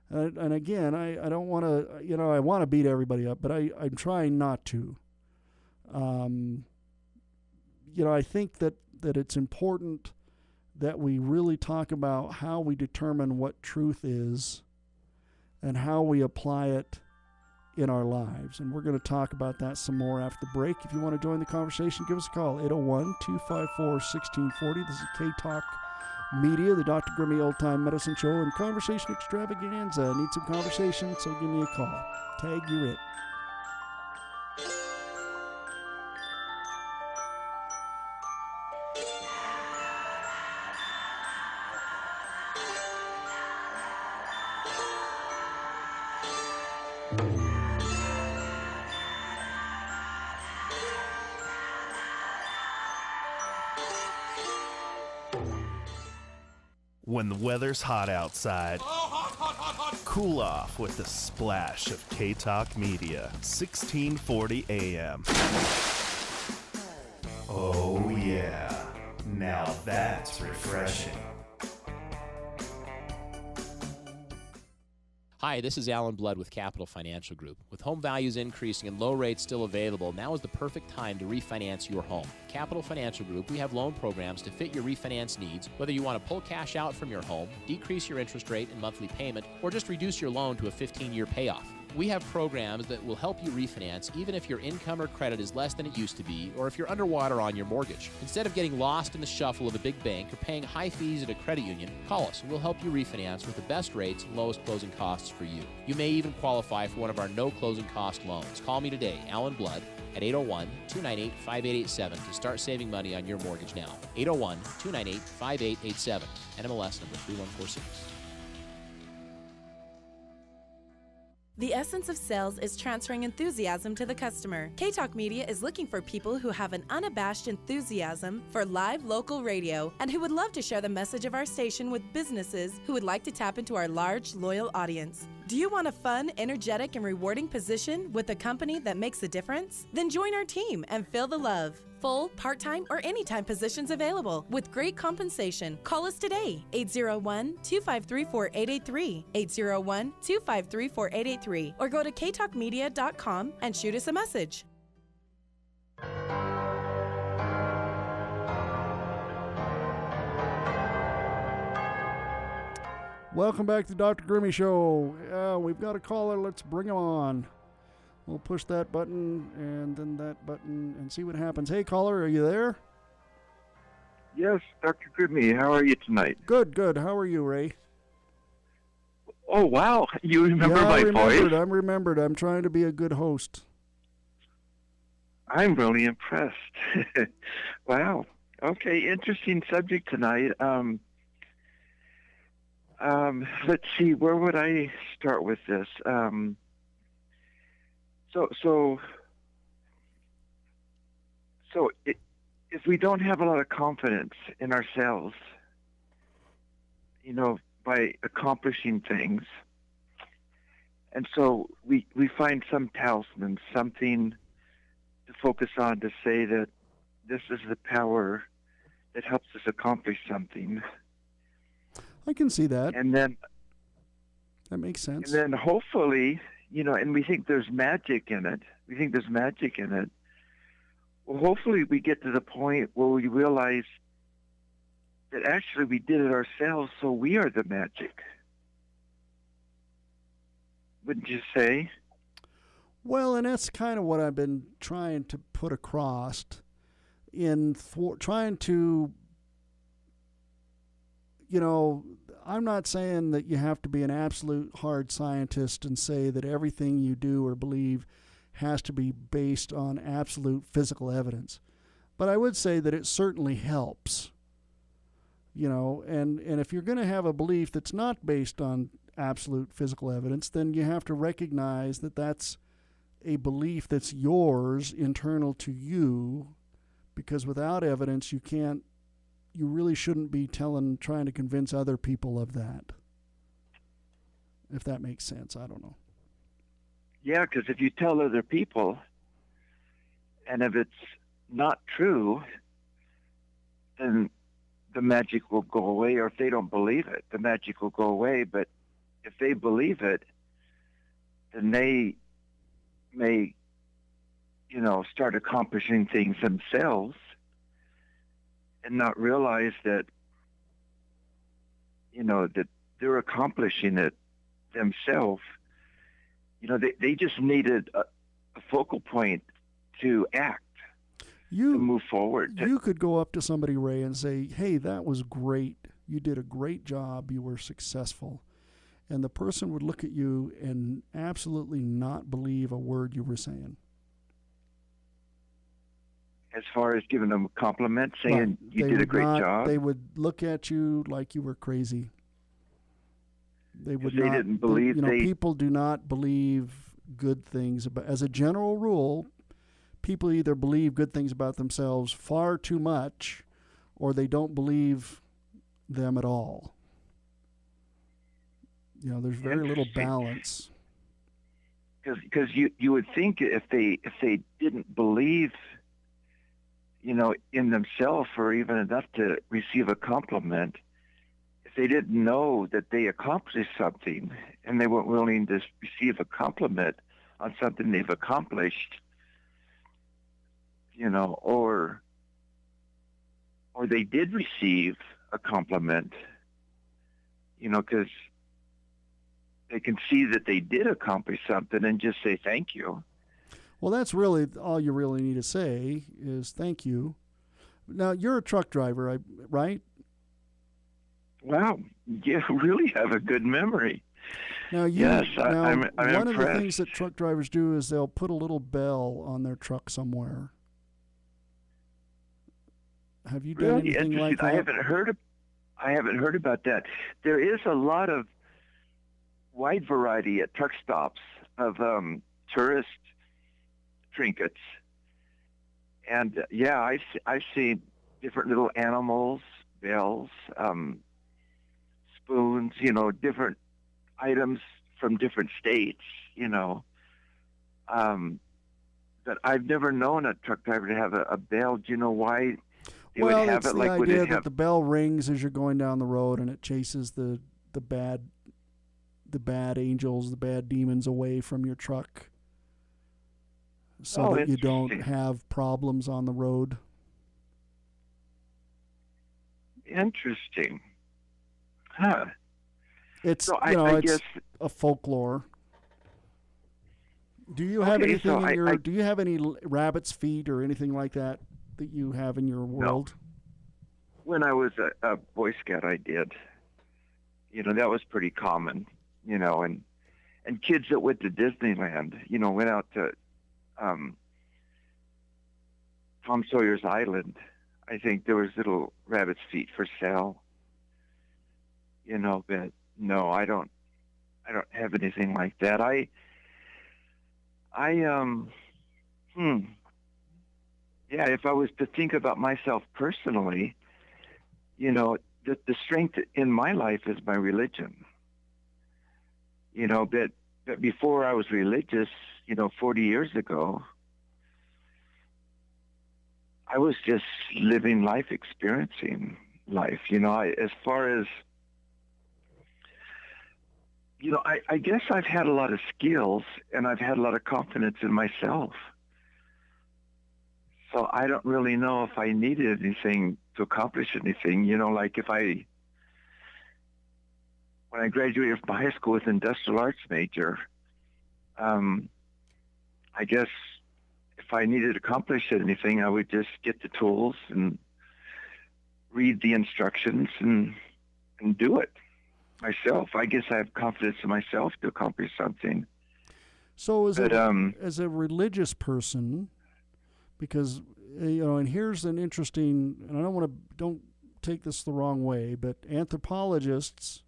And again, I don't want to, I want to beat everybody up, but I'm trying not to. I think that it's important that we really talk about how we determine what truth is and how we apply it in our lives. And we're going to talk about that some more after the break. If you want to join the conversation, give us a call, 801-254-1640. This is K-Talk Media, the Dr. Grimmy Old Time Medicine Show and Conversation Extravaganza. Need some conversation, so give me a call. Tag, you're it. When the weather's hot outside, cool off with a splash of K-Talk Media, 1640 AM. Oh yeah, now that's refreshing. Hi, this is Alan Blood with Capital Financial Group. With home values increasing and low rates still available, now is the perfect time to refinance your home. Capital Financial Group, we have loan programs to fit your refinance needs, whether you want to pull cash out from your home, decrease your interest rate and monthly payment, or just reduce your loan to a 15-year payoff. We have programs that will help you refinance even if your income or credit is less than it used to be, or if you're underwater on your mortgage. Instead of getting lost in the shuffle of a big bank or paying high fees at a credit union, call us and we'll help you refinance with the best rates and lowest closing costs for you. You may even qualify for one of our no closing cost loans. Call me today, Alan Blood, at 801-298-5887 to start saving money on your mortgage now. 801-298-5887, NMLS number 3146. The essence of sales is transferring enthusiasm to the customer. K-Talk Media is looking for people who have an unabashed enthusiasm for live local radio and who would love to share the message of our station with businesses who would like to tap into our large, loyal audience. Do you want a fun, energetic, and rewarding position with a company that makes a difference? Then join our team and feel the love. Full, part-time, or anytime positions available with great compensation. Call us today, 801-253-4883, 801-253-4883, or go to ktalkmedia.com and shoot us a message. Welcome back to Dr. Grimmy Show. We've got a caller. Let's bring him on. We'll push that button and then that button and see what happens. Hey, caller, are you there? Yes, Dr. Grimmy. How are you tonight? Good, good. How are you, Ray? Oh, wow. You remember my voice? I'm remembered. I'm trying to be a good host. I'm really impressed. Wow. Okay, interesting subject tonight. Let's see, where would I start with this? If we don't have a lot of confidence in ourselves, by accomplishing things, and so we find some talisman, something to focus on to say that this is the power that helps us accomplish something. I can see that. And then that makes sense. And then hopefully, and we think there's magic in it. Well, hopefully we get to the point where we realize that actually we did it ourselves, so we are the magic. Wouldn't you say? Well, and that's kind of what I've been trying to put across in trying to, I'm not saying that you have to be an absolute hard scientist and say that everything you do or believe has to be based on absolute physical evidence. But I would say that it certainly helps. And if you're going to have a belief that's not based on absolute physical evidence, then you have to recognize that that's a belief that's yours, internal to you, because without evidence you really shouldn't be trying to convince other people of that. If that makes sense, I don't know. Yeah, because if you tell other people, and if it's not true, then the magic will go away, or if they don't believe it, the magic will go away. But if they believe it, then they may, start accomplishing things themselves and not realize that, that they're accomplishing it themselves. They just needed a focal point to act, to move forward. You could go up to somebody, Ray, and say, hey, that was great. You did a great job. You were successful. And the person would look at you and absolutely not believe a word you were saying. As far as giving them a compliment, saying you did a great job? They would look at you like you were crazy. They would not. Didn't believe people do not believe good things about, as a general rule, people either believe good things about themselves far too much or they don't believe them at all. There's very little balance. Because you would think if they didn't believe, in themselves or even enough to receive a compliment, if they didn't know that they accomplished something and they weren't willing to receive a compliment on something they've accomplished, or they did receive a compliment, because they can see that they did accomplish something and just say thank you. Well, that's really all you really need to say is thank you. Now, you're a truck driver, right? Wow, you really have a good memory. Now, I'm one impressed. of the things that truck drivers do is they'll put a little bell on their truck somewhere. Have you done Really anything like interesting. that? I haven't heard about that. There is a lot of wide variety at truck stops of tourist trinkets, and I've seen different little animals, bells, spoons, different items from different states, but I've never known a truck driver to have a bell. Do you know why they would have it's it? the idea that the bell rings as you're going down the road and it chases the bad angels, the bad demons away from your truck so that you don't have problems on the road. Interesting. Huh. It's, I it's guess a folklore. Do you have anything in your, do you have any rabbit's feet or anything like that you have in your world? No. When I was a Boy Scout, I did. That was pretty common, and kids that went to Disneyland, went out to Tom Sawyer's Island. I think there was little rabbit's feet for sale, but no, I don't have anything like that. If I was to think about myself personally, the strength in my life is my religion. But before I was religious, 40 years ago, I was just living life, experiencing life. As far as, I guess I've had a lot of skills and I've had a lot of confidence in myself. So I don't really know if I needed anything to accomplish anything. Like when I graduated from high school with industrial arts major, I guess if I needed to accomplish anything, I would just get the tools and read the instructions and do it myself. I guess I have confidence in myself to accomplish something. So as a religious person, because, and here's an interesting, and I don't take this the wrong way, but anthropologists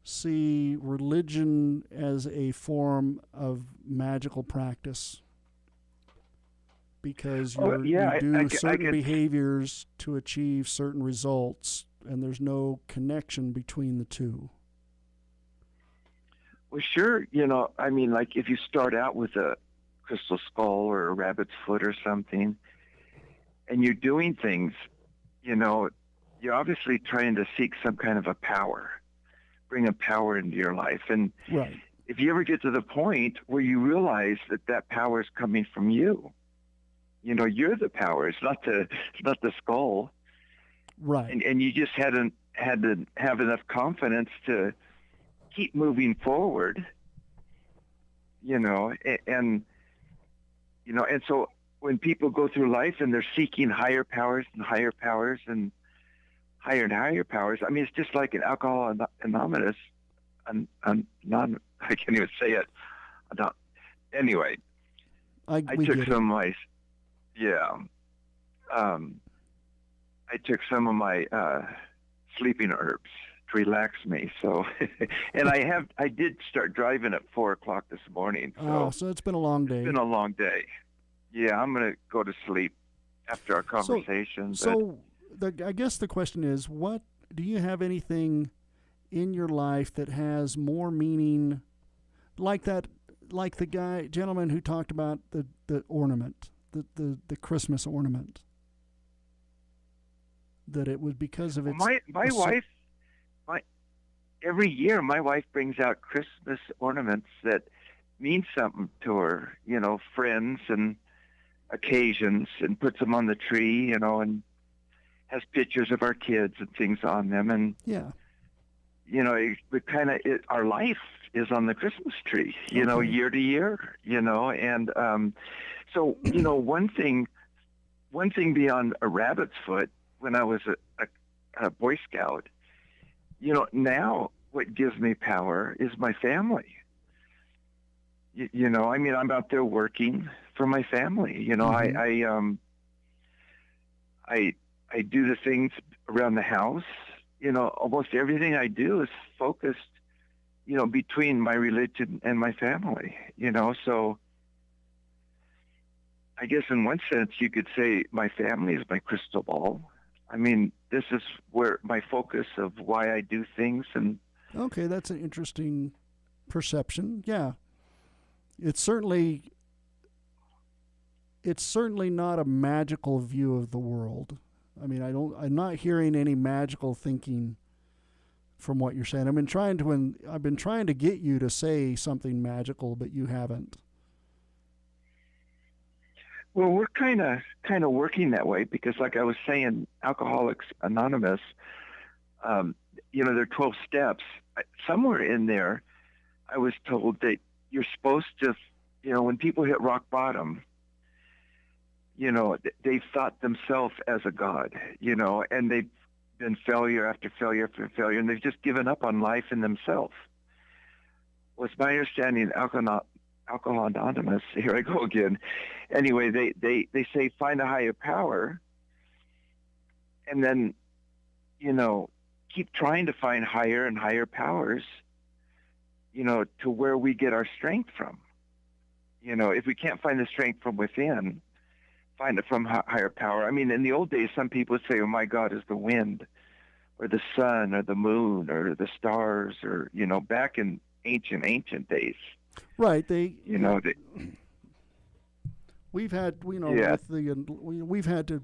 see religion as a form of magical practice because you do certain behaviors to achieve certain results, and there's no connection between the two. Well, sure. Like if you start out with a crystal skull or a rabbit's foot or something, and you're doing things, you're obviously trying to seek some kind of a power, bring a power into your life. And right. If you ever get to the point where you realize that power is coming from you, you're the power. It's not the skull. Right. And you just had to have enough confidence to keep moving forward, and so when people go through life and they're seeking higher powers and higher powers and higher powers, it's just like an Alcoholics Anonymous, I can't even say it. Anyway, I took some of my sleeping herbs to relax me. So, and I did start driving at 4:00 this morning. So it's been a long day. It's been a long day. Yeah, I'm going to go to sleep after our conversation. I guess the question is, what do you have anything in your life that has more meaning, like that, like the gentleman who talked about the ornament, the Christmas ornament, that it was because of its... My wife, every year my wife brings out Christmas ornaments that mean something to her, friends and occasions, and puts them on the tree, and has pictures of our kids and things on them. And, our life is on the Christmas tree, year to year, and so, one thing beyond a rabbit's foot when I was a Boy Scout, now what gives me power is my family. I'm out there working for my family. I do the things around the house. Almost everything I do is focused, between my religion and my family, so I guess in one sense you could say my family is my crystal ball. This is where my focus of why I do things. And okay, that's an interesting perception. Yeah. It's certainly not a magical view of the world. I'm not hearing any magical thinking from what you're saying. I've been trying to get you to say something magical, but you haven't. Well, we're kind of working that way because, like I was saying, Alcoholics Anonymous, there are 12 steps. Somewhere in there, I was told that you're supposed to, when people hit rock bottom, they've thought themselves as a god, and they've been failure after failure after failure, and they've just given up on life and themselves. Was my understanding, Alcohol Anonymous, here I go again. Anyway, they say find a higher power, and then, keep trying to find higher and higher powers, to where we get our strength from. If we can't find the strength from within, find it from higher power. In the old days, some people would say, oh, my God is the wind or the sun or the moon or the stars or, back in ancient days. Right. We've had to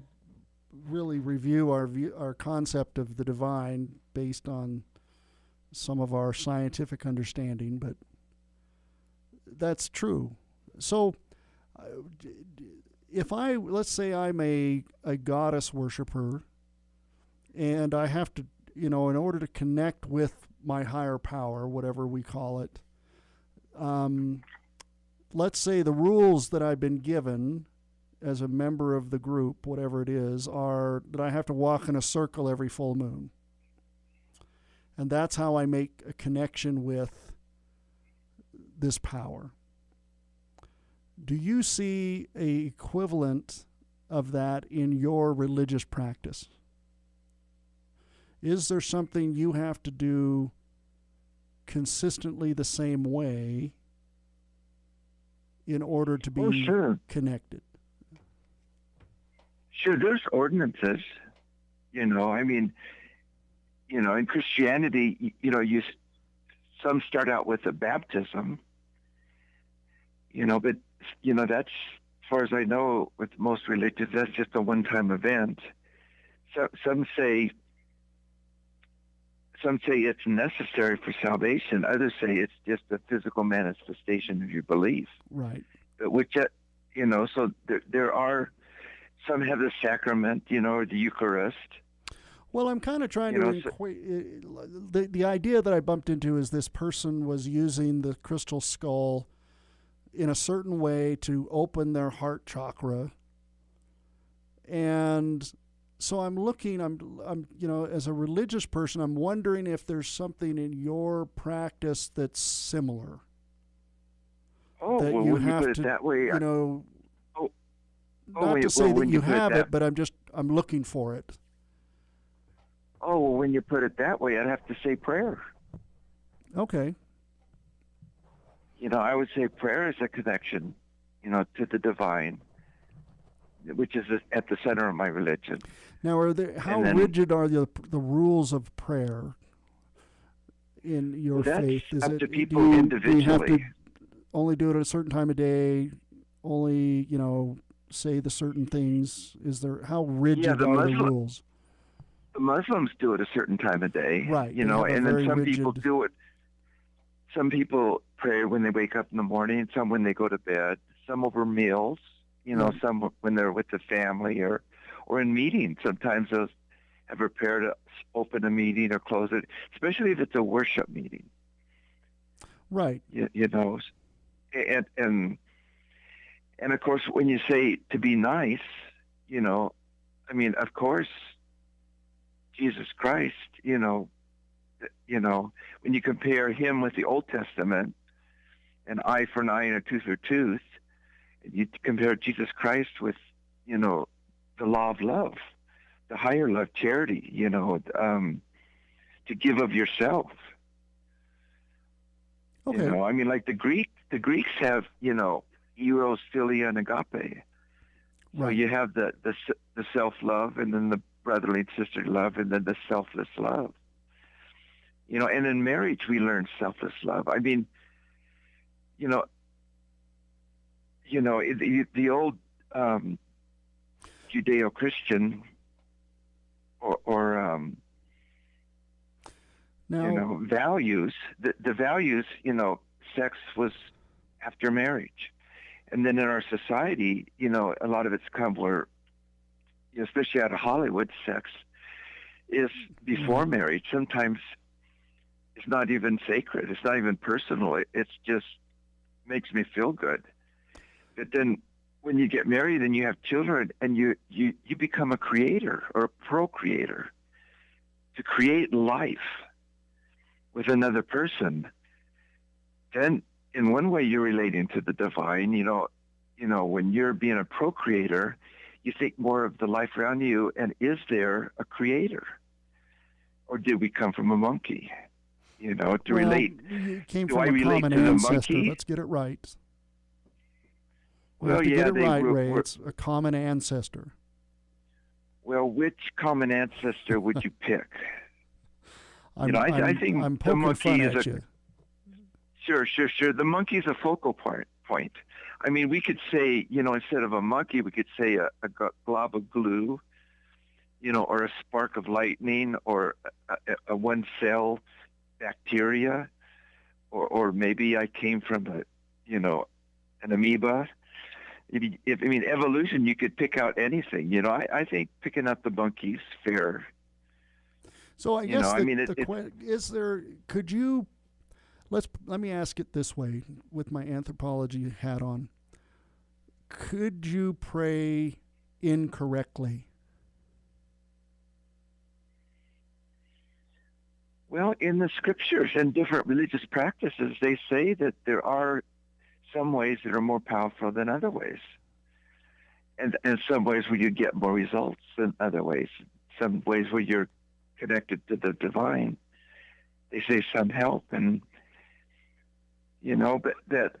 really review our concept of the divine based on some of our scientific understanding, but that's true. So let's say I'm a goddess worshiper, and I have to, in order to connect with my higher power, whatever we call it, let's say the rules that I've been given as a member of the group, whatever it is, are that I have to walk in a circle every full moon. And that's how I make a connection with this power. Do you see an equivalent of that in your religious practice? Is there something you have to do consistently the same way in order to be connected? Sure, there's ordinances. In Christianity, some start out with a baptism, but that's, as far as I know, with most religions, that's just a one-time event. So some say it's necessary for salvation. Others say it's just a physical manifestation of your belief. Right. But so there are, some have the sacrament, or the Eucharist. Well, I'm kind of trying to equate. The idea that I bumped into is this person was using the crystal skull in a certain way to open their heart chakra. And so I'm looking, as a religious person, I'm wondering if there's something in your practice that's similar. Oh, that well, you when have you put to, it that way, not to say that you have it, but I'm looking for it. Oh, well, when you put it that way, I'd have to say prayer. Okay. You know, I would say prayer is a connection, you know, to the divine, which is at the center of my religion. Now, how rigid are the rules of prayer in your faith? Is up to people individually. Do you have to only do it at a certain time of day? Only, you know, say the certain things? How rigid are the rules? The Muslims do it a certain time of day, right? You know, and then some people do it. Some people pray when they wake up in the morning. Some when they go to bed. Some over meals. You know, some when they're with the family or in meetings. Sometimes they'll have a prayer to open a meeting or close it, especially if it's a worship meeting. Right. You know, and of course, when you say to be nice, you know, I mean, of course, Jesus Christ, you know, when you compare him with the Old Testament, an eye for an eye and a tooth for a tooth, you compare Jesus Christ with, you know, the law of love, the higher love, charity, you know, to give of yourself. Okay. You know, I mean, like the Greeks have, you know, eros, philia, and agape. So you have the self-love, and then the brotherly and sisterly love, and then the selfless love. You know, and in marriage we learn selfless love. I mean, you know, the old Judeo-Christian or now, you know, values. The values, you know, sex was after marriage, and then in our society, you know, a lot of it's come where, especially out of Hollywood, sex is before marriage. Sometimes it's not even sacred. It's not even personal. It's just makes me feel good. But then when you get married and you have children and you become a creator or a procreator to create life with another person, then in one way you're relating to the divine. You know, when you're being a procreator, you think more of the life around you, and is there a creator? Or did we come from a monkey? You know, to relate. You came do from I a relate common to the ancestor. monkey? Let's get it right. Well, to yeah, get it right, Ray. were, it's a common ancestor. Well, which common ancestor would you pick? I think I'm the poking monkey fun is at you. Sure. The monkey's a focal point. I mean, we could say, you know, instead of a monkey, we could say a glob of glue, you know, or a spark of lightning, or a one-cell bacteria, or maybe I came from an amoeba. I mean, evolution, you could pick out anything. You know, I think picking out the monkey's fair. So I guess could you, let me ask it this way with my anthropology hat on. Could you pray incorrectly? Well, in the scriptures and different religious practices, they say that there are some ways that are more powerful than other ways. And some ways where you get more results than other ways. Some ways where you're connected to the divine. They say some help, and you know, but that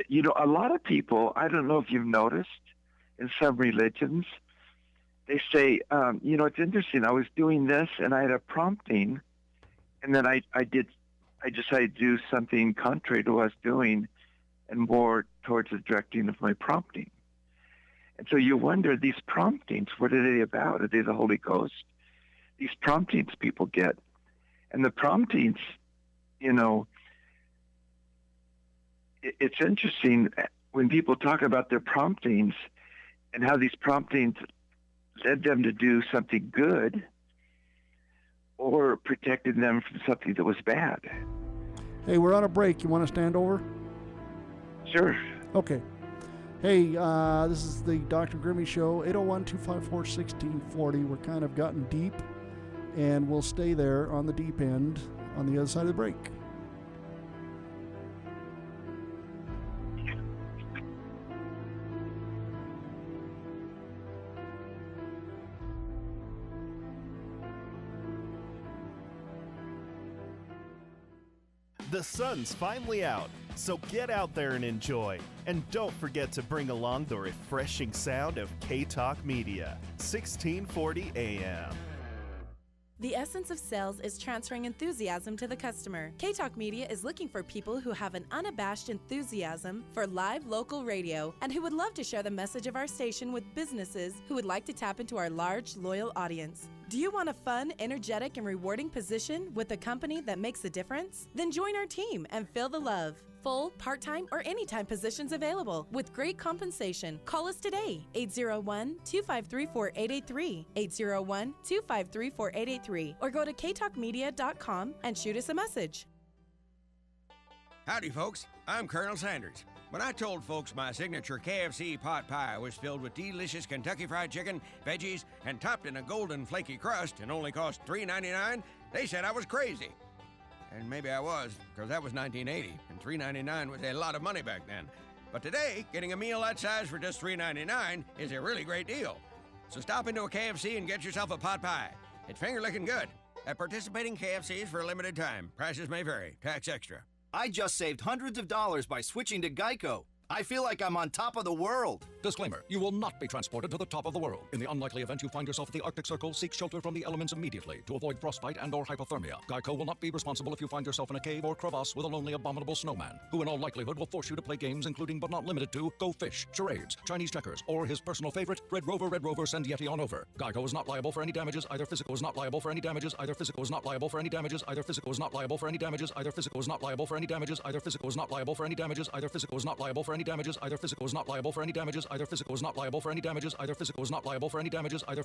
you know, a lot of people, I don't know if you've noticed in some religions, they say, you know, it's interesting. I was doing this, and I had a prompting, and then I decided to do something contrary to what I was doing, and more towards the directing of my prompting. And so you wonder, these promptings, what are they about? Are they the Holy Ghost? These promptings people get. And the promptings, you know, it's interesting when people talk about their promptings and how these promptings led them to do something good or protected them from something that was bad. Hey, we're on a break. You want to stand over? Sure. Okay. Hey, this is the Dr. Grimmy Show, 801-254-1640. We're kind of gotten deep, and we'll stay there on the deep end on the other side of the break. The sun's finally out, so get out there and enjoy. And don't forget to bring along the refreshing sound of K-Talk Media, 1640 AM. The essence of sales is transferring enthusiasm to the customer. K-Talk Media is looking for people who have an unabashed enthusiasm for live local radio and who would love to share the message of our station with businesses who would like to tap into our large, loyal audience. Do you want a fun, energetic, and rewarding position with a company that makes a difference? Then join our team and feel the love. Full, part-time, or anytime positions available with great compensation. Call us today, 801-253-4883, 801-253-4883, or go to ktalkmedia.com and shoot us a message. Howdy, folks. I'm Colonel Sanders. When I told folks my signature KFC pot pie was filled with delicious Kentucky Fried Chicken, veggies, and topped in a golden flaky crust and only cost $3.99, they said I was crazy. And maybe I was, because that was 1980, and $3.99 was a lot of money back then. But today, getting a meal that size for just $3.99 is a really great deal. So stop into a KFC and get yourself a pot pie. It's finger-licking good. At participating KFCs for a limited time. Prices may vary. Tax extra. I just saved hundreds of dollars by switching to Geico. I feel like I'm on top of the world. Disclaimer, you will not be transported to the top of the world. In the unlikely event you find yourself at the Arctic Circle, seek shelter from the elements immediately to avoid frostbite and or hypothermia. Geico will not be responsible if you find yourself in a cave or crevasse with a lonely abominable snowman, who in all likelihood will force you to play games including but not limited to Go Fish, charades, Chinese checkers, or his personal favorite, Red Rover, send Yeti on over. Geico is not liable for any damages, either physical is not liable for any damages, either physical is not liable for any damages, either physical is not liable for any damages, either physical is not liable for any damages, either physical is not liable for any damages, either physical is not liable for any damages, either physical is not liable for any damages, either physical is not liable for any damages, either physical is not liable for any damages, either